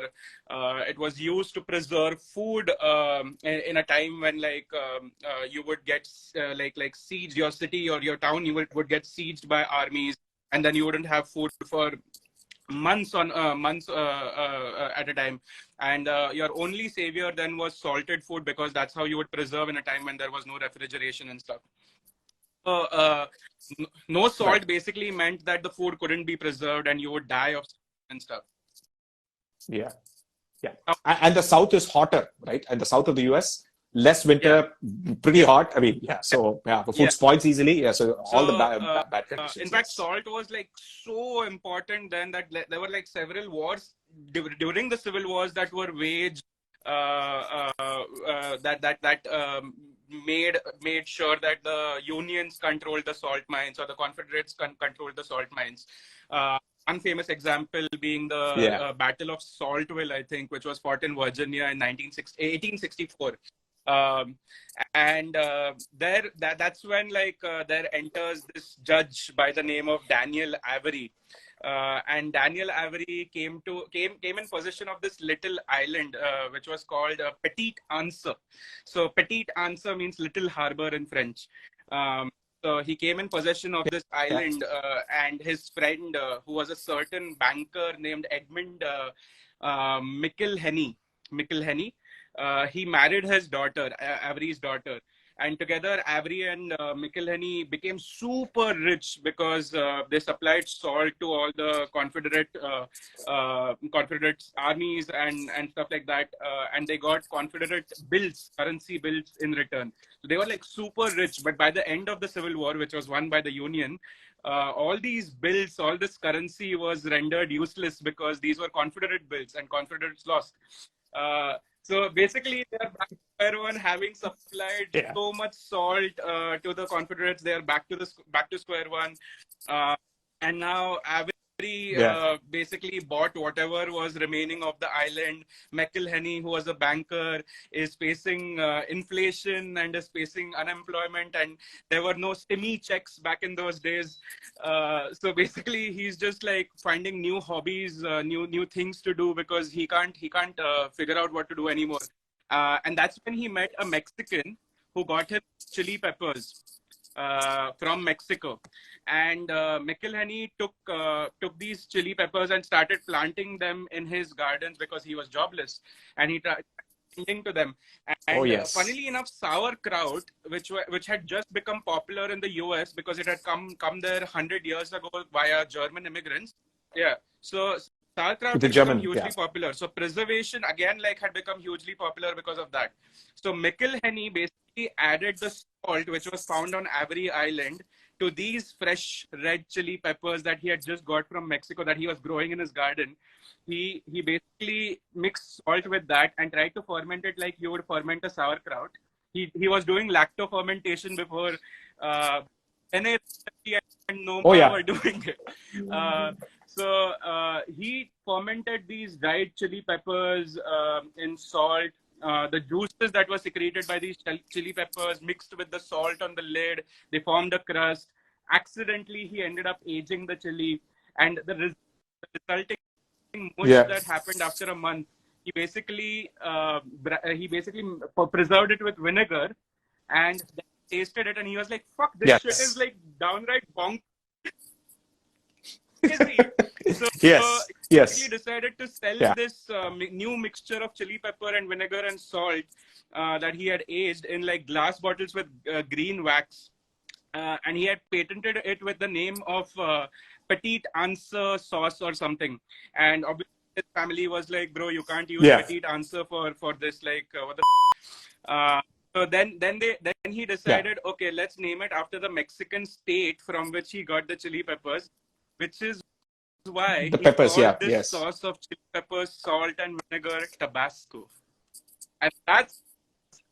It was used to preserve food in a time when like you would get like siege your city or your town. You would get sieged by armies, and then you wouldn't have food for months at a time. And your only savior then was salted food, because that's how you would preserve in a time when there was no refrigeration and stuff. So, no salt Right. basically meant that the food couldn't be preserved and you would die of and stuff. Yeah. Yeah. Now, And the South is hotter, right? And the South of the US, less yeah, winter, pretty hot. I mean, yeah. yeah, So yeah, the yeah. food spoils easily. Yeah. So all the So, bad in conditions. fact, Yes. salt was like so important then that there were like several wars during the civil wars that were waged that made sure that the Unions controlled the salt mines or the Confederates controlled the salt mines. One famous example being the Yeah. Battle of Saltville, I think, which was fought in Virginia in 1864. Um, and that's when like there enters this judge by the name of Daniel Avery. And Daniel Avery came in possession of this little island, which was called Petite Anse. So Petite Anse means little harbor in French. So he came in possession of this Yeah. island, and his friend, who was a certain banker named Edmund McIlhenny, he married his daughter, Avery's daughter. And together, Avery and McIlhenny became super rich because they supplied salt to all the Confederate armies and stuff like that. And they got Confederate bills, currency bills in return. So they were like super rich. But by the end of the Civil War, which was won by the Union, all these bills, all this currency was rendered useless because these were Confederate bills and Confederates lost. So basically, they're back to square one, having supplied Yeah. so much salt to the Confederates. They're back to square one, and now Avery Yeah. basically bought whatever was remaining of the island. McIlhenny, who was a banker, is facing inflation and is facing unemployment, and there were no stimmy checks back in those days. So basically, he's just like finding new hobbies, new things to do, because he can't figure out what to do anymore. And that's when he met a Mexican who got him chili peppers from Mexico. And McIlhenny took these chili peppers and started planting them in his gardens because he was jobless, and he tried tending to them. Oh And yes. funnily enough, sauerkraut, which had just become popular in the US because it had come there 100 years ago via German immigrants. Yeah, so sauerkraut The had become German. Yeah. hugely popular. So preservation again like had become hugely popular because of that. So McIlhenny basically added the salt which was found on Avery Island to these fresh red chili peppers that he had just got from Mexico that he was growing in his garden. He basically mixed salt with that and tried to ferment it like you would ferment a sauerkraut. He was doing lacto fermentation before NA and Oh Noma yeah. were doing it. So he fermented these dried chili peppers in salt. The juices that were secreted by these chili peppers mixed with the salt on the lid, they formed a crust. Accidentally, he ended up aging the chili, and the resulting mush Yeah. that happened after a month, he basically preserved it with vinegar, and then tasted it, and he was like, "Fuck, this shit is Yes. like downright bonk crazy." So Yes. he basically Yes. decided to sell Yeah. this new mixture of chili pepper and vinegar and salt that he had aged in like glass bottles with green wax. And he had patented it with the name of petite answer sauce or something. And obviously his family was like, bro, you can't use Yeah. petite answer for this. Like, what the so then he Yeah. decided, okay, let's name it after the Mexican state from which he got the chili peppers, which is why The he peppers. called Yeah. this Yes. sauce of chili peppers, salt, and vinegar Tabasco. And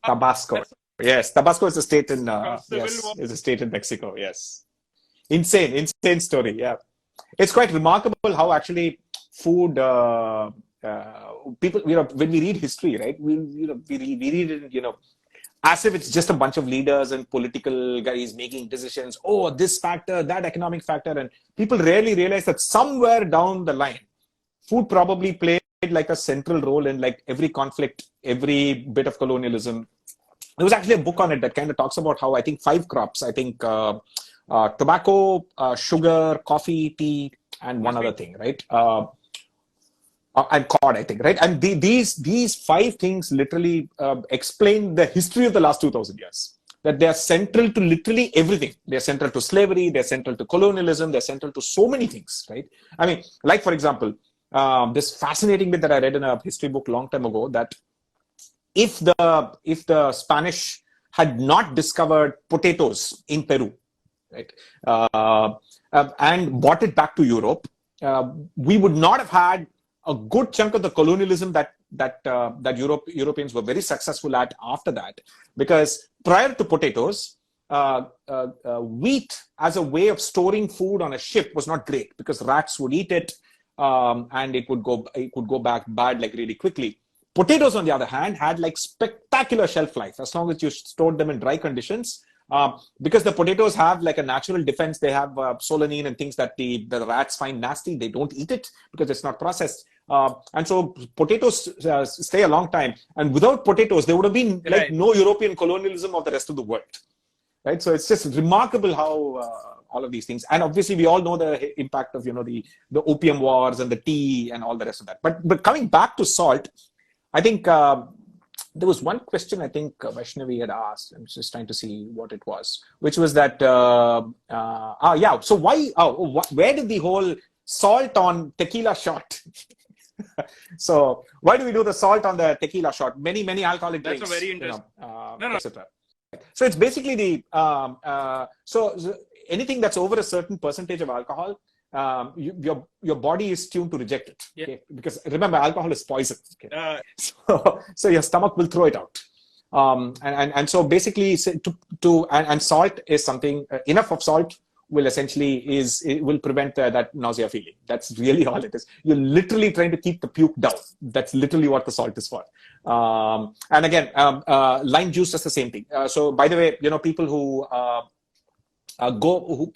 Tabasco. that's Yes. Tabasco is a state in, from Civil yes, War. is a state in Mexico. Yes. Insane story. Yeah. It's quite remarkable how actually food, people, when we read history, right? We read it, as if it's just a bunch of leaders and political guys making decisions. Oh, this factor, that economic factor. And people rarely realize that somewhere down the line, food probably played like a central role in like every conflict, every bit of colonialism. There was actually a book on it that kind of talks about how I think 5 crops, I think tobacco, sugar, coffee, tea, and one Must other be thing, right? And cod, I think, right? And these 5 things literally explain the history of the last 2,000 years. That they are central to literally everything. They're central to slavery. They're central to colonialism. They're central to so many things, right? I mean, like for example, this fascinating bit that I read in a history book long time ago, that if the Spanish had not discovered potatoes in Peru, right, and brought it back to Europe, we would not have had a good chunk of the colonialism that Europeans were very successful at after that. Because prior to potatoes, wheat as a way of storing food on a ship was not great because rats would eat it, and it would go back bad like really quickly. Potatoes, on the other hand, had like spectacular shelf life as long as you stored them in dry conditions. Because the potatoes have like a natural defense. They have solanine and things that the rats find nasty. They don't eat it because it's not processed. And so potatoes stay a long time. And without potatoes, there would have been like right. no European colonialism of the rest of the world. Right. So it's just remarkable how all of these things. And obviously, we all know the impact of, the opium wars and the tea and all the rest of that. But coming back to salt, I think there was one question I think Vaishnavi had asked. I'm just trying to see what it was, which was that, yeah. So where did the whole salt on tequila shot? So why do we do the salt on the tequila shot? Many alcoholic That's drinks, a very interesting. No. etc. So it's basically so anything that's over a certain percentage of alcohol, your body is tuned to reject it. Yeah. Okay? Because remember, alcohol is poison. Okay? Uh, So your stomach will throw it out. And so basically, and salt is something. Enough of salt will essentially it will prevent that nausea feeling. That's really all it is. You're literally trying to keep the puke down. That's literally what the salt is for. And again, lime juice is the same thing. So by the way, people who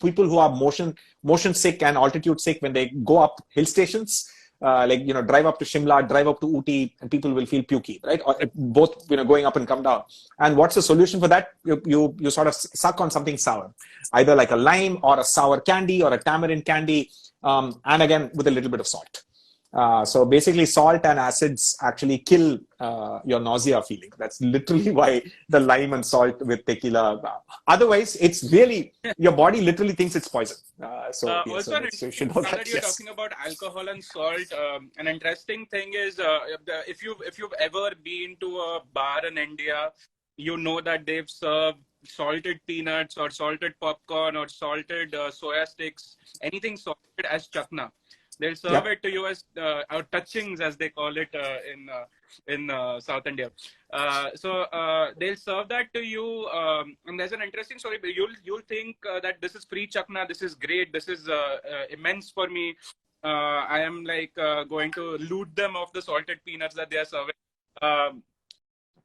people who are motion sick and altitude sick, when they go up hill stations, drive up to Shimla, drive up to Ooty, and people will feel pukey, right? Or both, going up and come down. And what's the solution for that? You sort of suck on something sour, either like a lime or a sour candy or a tamarind candy, and again with a little bit of salt. So basically, salt and acids actually kill your nausea feeling. That's literally why the lime and salt with tequila. Otherwise, it's really, your body literally thinks it's poison. So you should know now that you're yes. talking about alcohol and salt, an interesting thing is if you've ever been to a bar in India, you know that they've served salted peanuts or salted popcorn or salted soya sticks, anything salted as chakna. They'll serve it to you as or touchings, as they call it in South India. So they'll serve that to you, and there's an interesting story. You'll think that this is free chakna, this is great, this is immense for me. I am like going to loot them of the salted peanuts that they are serving.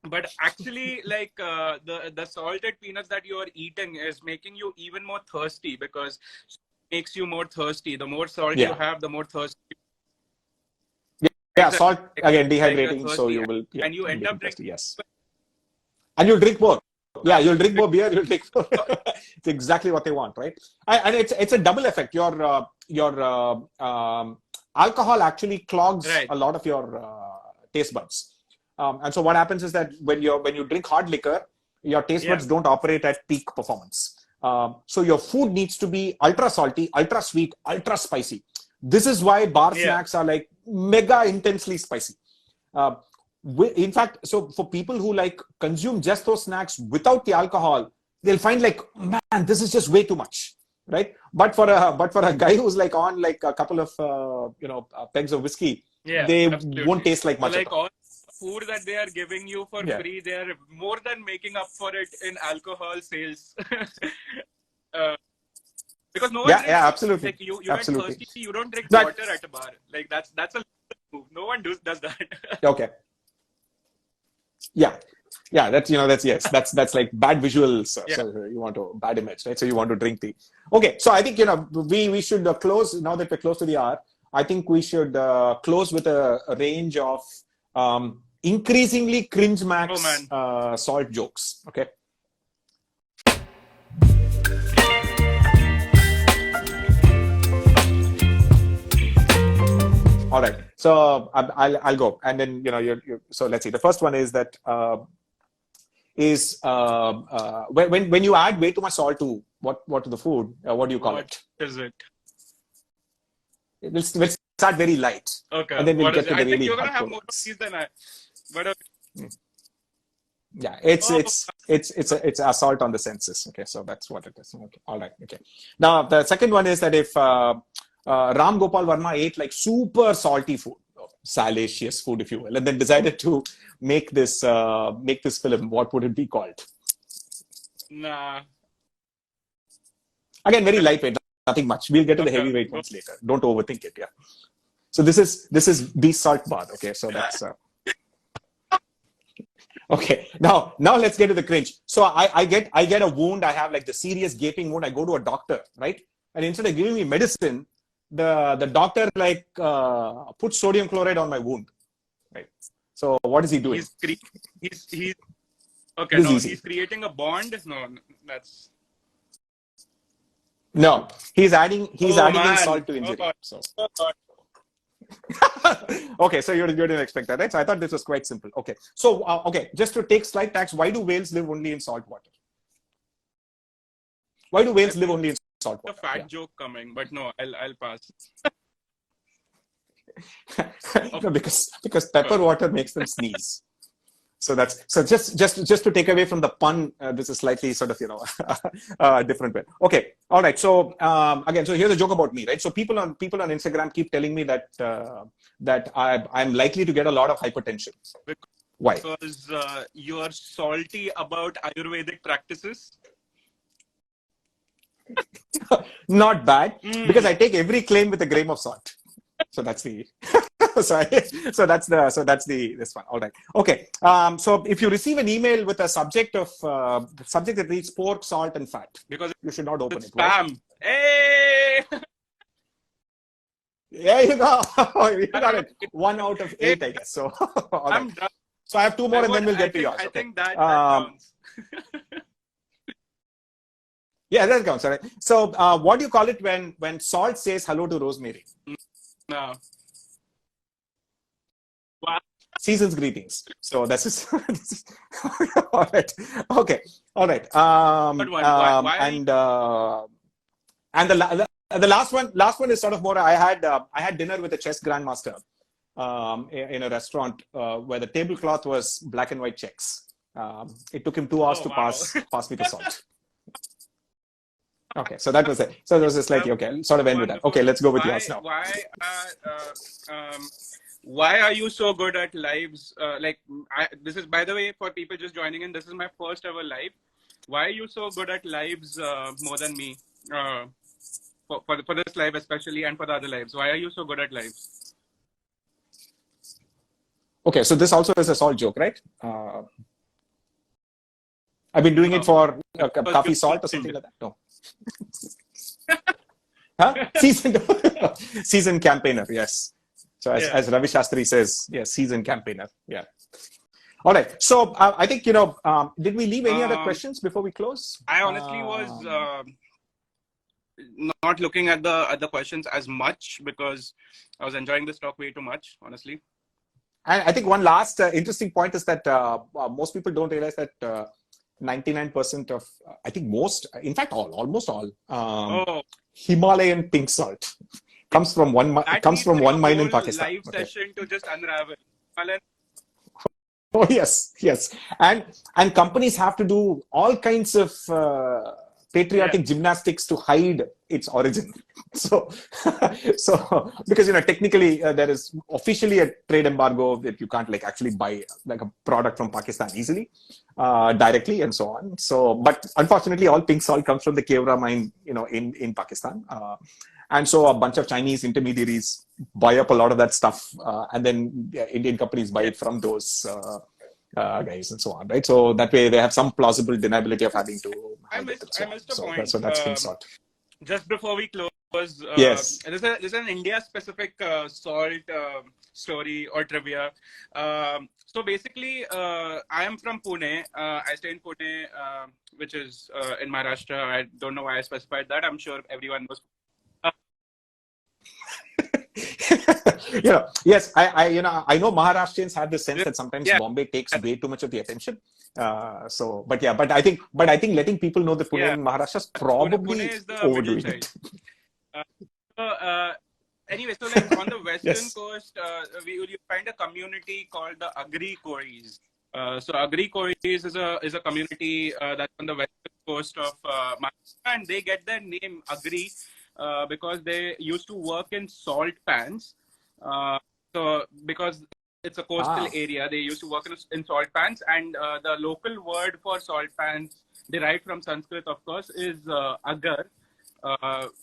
But actually, like the salted peanuts that you are eating is making you even more thirsty, because makes you more thirsty. The more salt you have, the more thirsty. Yeah, salt again dehydrating, like so you will and you end up thirsty, drinking. yes. And you'll drink more. Yeah, you'll drink more beer. You'll drink more. It's exactly what they want, right? And it's a double effect. Your alcohol actually clogs a lot of your taste buds. And so what happens is that when you drink hard liquor, your taste buds don't operate at peak performance. So your food needs to be ultra salty, ultra sweet, ultra spicy. This is why bar snacks are like mega intensely spicy. Uh, in fact, so for people who like consume just those snacks without the alcohol, they'll find like, man, this is just way too much, right? But for a guy who's like on like a couple of pegs of whiskey, they absolutely. won't taste like much. So like all food that they are giving you for free, they are more than making up for it in alcohol sales. Because no one drinks, absolutely. Like you absolutely. get thirsty, you don't drink water at a bar. Like that's a move. No one does that. Okay. Yeah. That's that's like bad visuals. So you want to bad image, right? So you want to drink tea. Okay. So I think we should close now that we're close to the hour. I think we should close with a range of increasingly cringe max salt jokes. Okay. All right. So I'll go, and then so let's see. The first one is that when you add way too much salt to what to the food, what do you call it? What is it? We'll start very light. Okay. And then we'll get to the I really think you're gonna have hardcore more of ones. these than I. But Yeah, it's assault on the senses. Okay, so that's what it is. Okay, all right. Okay. Now the second one is that if Ram Gopal Varma ate like super salty food, salacious food, if you will, and then decided to make this film, what would it be called? Nah. Again, very lightweight, nothing much. We'll get to the heavyweight ones later. Don't overthink it. Yeah. So this is beast salt bath. Okay, so that's. Okay, now let's get to the cringe. So I get a wound. I have like the serious gaping wound. I go to a doctor, right? And instead of giving me medicine, the doctor like puts sodium chloride on my wound, right? So what is he doing? He's okay. No, he's creating a bond. No, that's. No, he's adding in salt to injury. So. Okay, so you didn't expect that, right? So I thought this was quite simple. Okay, so just to take slight tax, why do whales live only in salt water? Why do whales live only in salt water? A fat joke coming, but no, I'll pass. No, because pepper water makes them sneeze. So just to take away from the pun, this is slightly sort of different way. Okay, all right. So again, so here's a joke about me, right? So people on Instagram keep telling me that I'm likely to get a lot of hypertension. Why? Because you are salty about Ayurvedic practices. Not bad, because I take every claim with a grain of salt. So that's the. So that's this one. All right. Okay. So if you receive an email with a subject that reads pork, salt, and fat, because you should not open it. Spam. Hey. Yeah, you go. You got it. 1 out of 8, I guess. So all right. So I have 2 more, and then we'll get to yours. I think that counts. Yeah, that counts. All right. So what do you call it when salt says hello to rosemary? No. Season's greetings. So this is all right. Okay. All right. And the last one is sort of more. I had dinner with a chess grandmaster in a restaurant where the tablecloth was black and white checks. It took him 2 hours to pass me the salt. Okay, so that was it. So there was just like, okay, sort of end with that. Okay, let's go with yours now. Why are you so good at lives? This is, by the way, for people just joining in, this is my first ever live. Why are you so good at lives more than me? For this live especially, and for the other lives. Why are you so good at lives? Okay, so this also is a salt joke, right? I've been doing it for coffee salt or something like that. No. Huh? Seasoned campaigner, yes. So as Ravi Shastri says, yes, seasoned campaigner. Yeah. All right. So I think, did we leave any other questions before we close? I honestly was not looking at the questions as much because I was enjoying this talk way too much, honestly. And I think one last interesting point is that most people don't realize that 99% of, I think most, in fact, almost all, Oh, Himalayan pink salt comes from that comes needs from like a one mine in whole Pakistan. live Okay. session to just unravel. Malan- Oh yes, yes, and companies have to do all kinds of Yeah, patriotic gymnastics to hide its origin. So, so because technically there is officially a trade embargo that you can't like actually buy like a product from Pakistan easily, directly and so on. So, but unfortunately, all pink salt comes from the Kevra mine, in Pakistan. And so a bunch of Chinese intermediaries buy up a lot of that stuff, and then Indian companies buy yeah. it from those guys and so on, right? So that way they have some plausible deniability of having to hide it and I so on. missed a So point. that's pink salt. Just before we close, Yes. there's an India specific salt story or trivia. So basically, I am from Pune. I stay in Pune, which is in Maharashtra. I don't know why I specified that. I'm sure everyone knows. Uh, Yes, I know Maharashtrians have the sense that sometimes yeah, Bombay takes way too much of the attention. But I think letting people know that Pune yeah. in Maharashtra is Pune probably is the middle overdoing child. it. Uh, so anyway, so like on the western Yes. coast, you find a community called the Agri Koris. So Agri Koris is a community that's on the western coast of Maharashtra, and they get their name Agri because they used to work in salt pans. So because it's a coastal Ah. area, they used to work in salt pans, and the local word for salt pans, derived from Sanskrit, of course, is agar,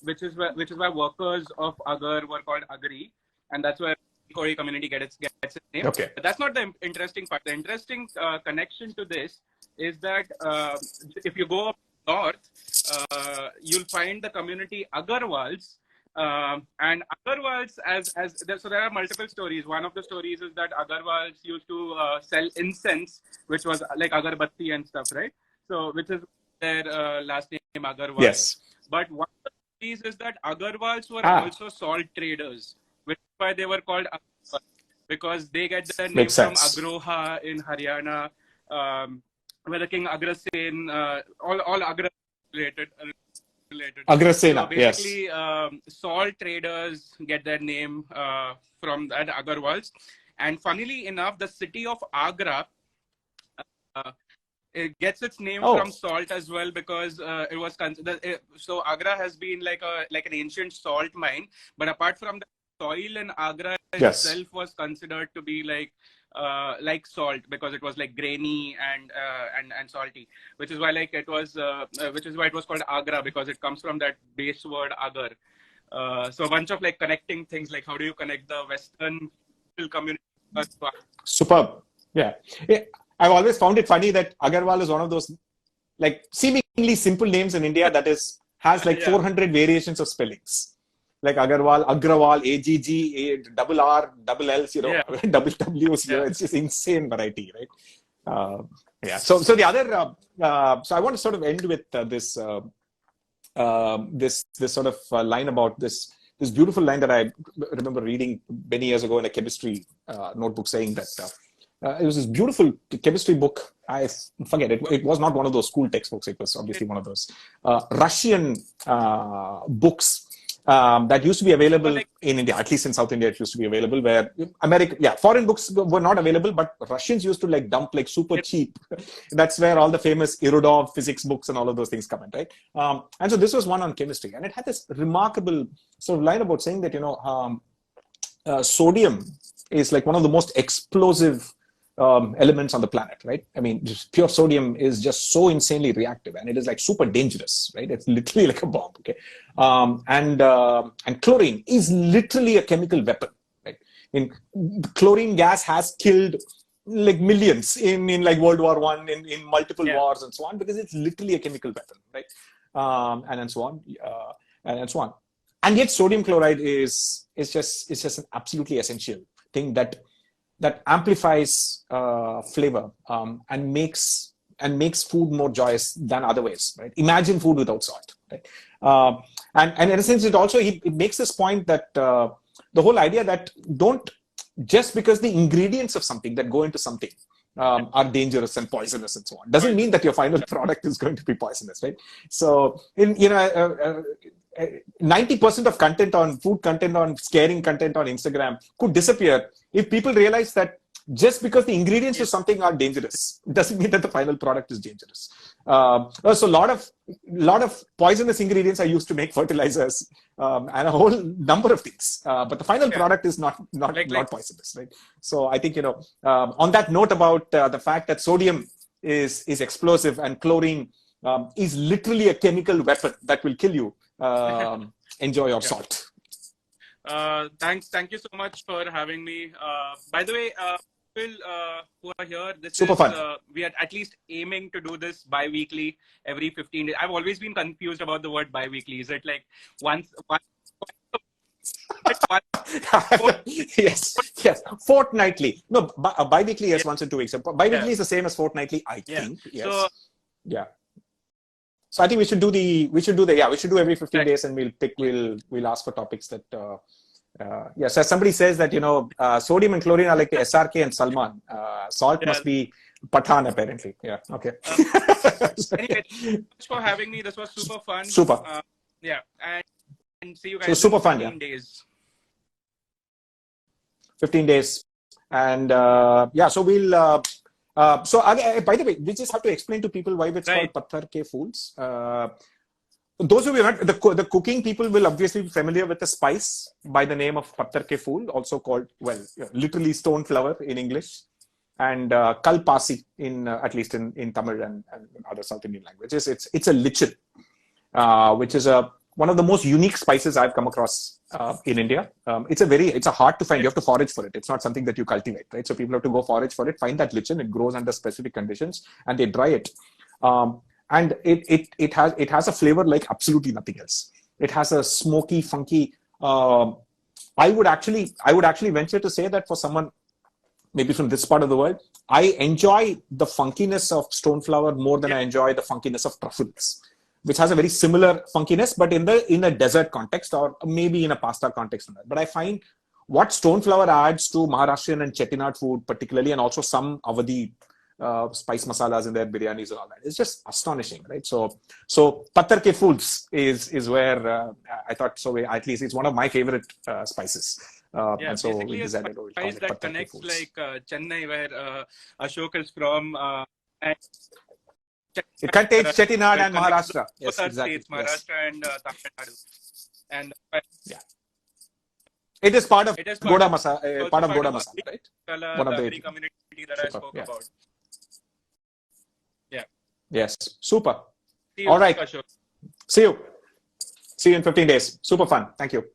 which is why workers of Agar were called Agri, and that's where Kori community gets its name. Okay. But that's not the interesting part. The interesting connection to this is that if you go up north, you'll find the community Agarwals. And Agarwals, so there are multiple stories. One of the stories is that Agarwals used to sell incense, which was like agarbatti and stuff, right? So, which is their last name Agarwal. Yes. But one of the stories is that Agarwals were Ah. also salt traders, which is why they were called Agarwal, because they get their name Makes from sense. Agroha in Haryana, where the king Agrasen, all Agra related. So Agrasena. Yes. basically, salt traders get their name from that Agarwals. And funnily enough, the city of Agra it gets its name from Oh. salt as well, because it was so Agra has been like an ancient salt mine, but apart from the soil in Agra Yes. itself was considered to be like salt, because it was like grainy and salty, which is why it was called Agra, because it comes from that base word agar. So a bunch of like connecting things, like how do you connect the Western community? Superb. Yeah. I've always found it funny that Agarwal is one of those like seemingly simple names in India that has like Yeah. 400 variations of spellings. Like Agarwal, Agrawal, AGG, double R, double L's, Yeah. double W's, Yeah. it's just insane variety, right? Yeah. So the other, so I want to sort of end with this sort of line about this beautiful line that I remember reading many years ago in a chemistry notebook, saying that it was this beautiful chemistry book. I forget it. It was not one of those school textbooks. It was obviously one of those Russian books that used to be available in India, at least in South India. It used to be available where foreign books were not available, but Russians used to like dump like super cheap. That's where all the famous Irodov physics books and all of those things come in, right? And so this was one on chemistry, and it had this remarkable sort of line about saying that sodium is like one of the most explosive elements on the planet, right? I mean, just pure sodium is just so insanely reactive, and it is like super dangerous, right? It's literally like a bomb, okay? And chlorine is literally a chemical weapon, right? Chlorine gas has killed like millions in like World War I, in multiple wars and so on, because it's literally a chemical weapon, right? And so on, and so on. And yet, sodium chloride is just an absolutely essential thing that amplifies flavor and makes food more joyous than other ways, right? Imagine food without salt, right? And in a sense, it makes this point that the whole idea that don't, just because the ingredients of something that go into something are dangerous and poisonous and so on. Doesn't mean that your final product is going to be poisonous, right? So, 90% of content on food content, on scaring content on Instagram could disappear if people realize that just because the ingredients of something are dangerous doesn't mean that the final product is dangerous. So lot of poisonous ingredients are used to make fertilizers and a whole number of things. But the final product is not poisonous, right? So I think on that note about the fact that sodium is explosive and chlorine is literally a chemical weapon that will kill you. Enjoy your salt. Thank you so much for having me. By the way, people who are here, fun. We are at least aiming to do this bi-weekly, every 15 days. I've always been confused about the word bi-weekly. Is it like once yes, fortnightly. No, bi-weekly, yes, once in 2 weeks. Bi-weekly is the same as fortnightly, I think. Yes. So, So I think we should do every 15 days, and we'll ask for topics that yes, as somebody says that sodium and chlorine are like the SRK and Salman. Salt must be Patthar apparently. Yeah. Okay. Anyway, thanks for having me. This was super fun. Super. And see you guys super in 15 fun, days. 15 days, and so we'll. So by the way, we just have to explain to people why it's called Patthar Ke Fools. Those who are not, the cooking people will obviously be familiar with the spice by the name of Patthar Ke Fool, also called, literally stone flower in English, and Kalpasi at least in Tamil and other South Indian languages. It's a lichen, which is one of the most unique spices I've come across in India. It's a hard to find. You have to forage for it. It's not something that you cultivate, right? So people have to go forage for it, find that lichen. It grows under specific conditions, and they dry it. And it has a flavor like absolutely nothing else. It has a smoky, funky. I would actually venture to say that for someone maybe from this part of the world, I enjoy the funkiness of stone flower more than I enjoy the funkiness of truffles, which has a very similar funkiness, but in a desert context or maybe in a pasta context. But I find what stone flower adds to Maharashtrian and Chettinad food particularly, and also some Awadhi spice masalas in their biryanis and all that, it's just astonishing, right? So Patthar Ke Fools is where I thought, so at least it's one of my favorite spices. And so we decided to call it that connects like Chennai, where Ashok is from. It contains Chettinad and Maharashtra. Yes, exactly. States, Maharashtra and Tamil Nadu. And it is part of Goda Masala, part of Goda Masala, right? One of the community that I spoke about. Yeah. Yes. Super. See you, all right. Ashok. See you in 15 days. Super fun. Thank you.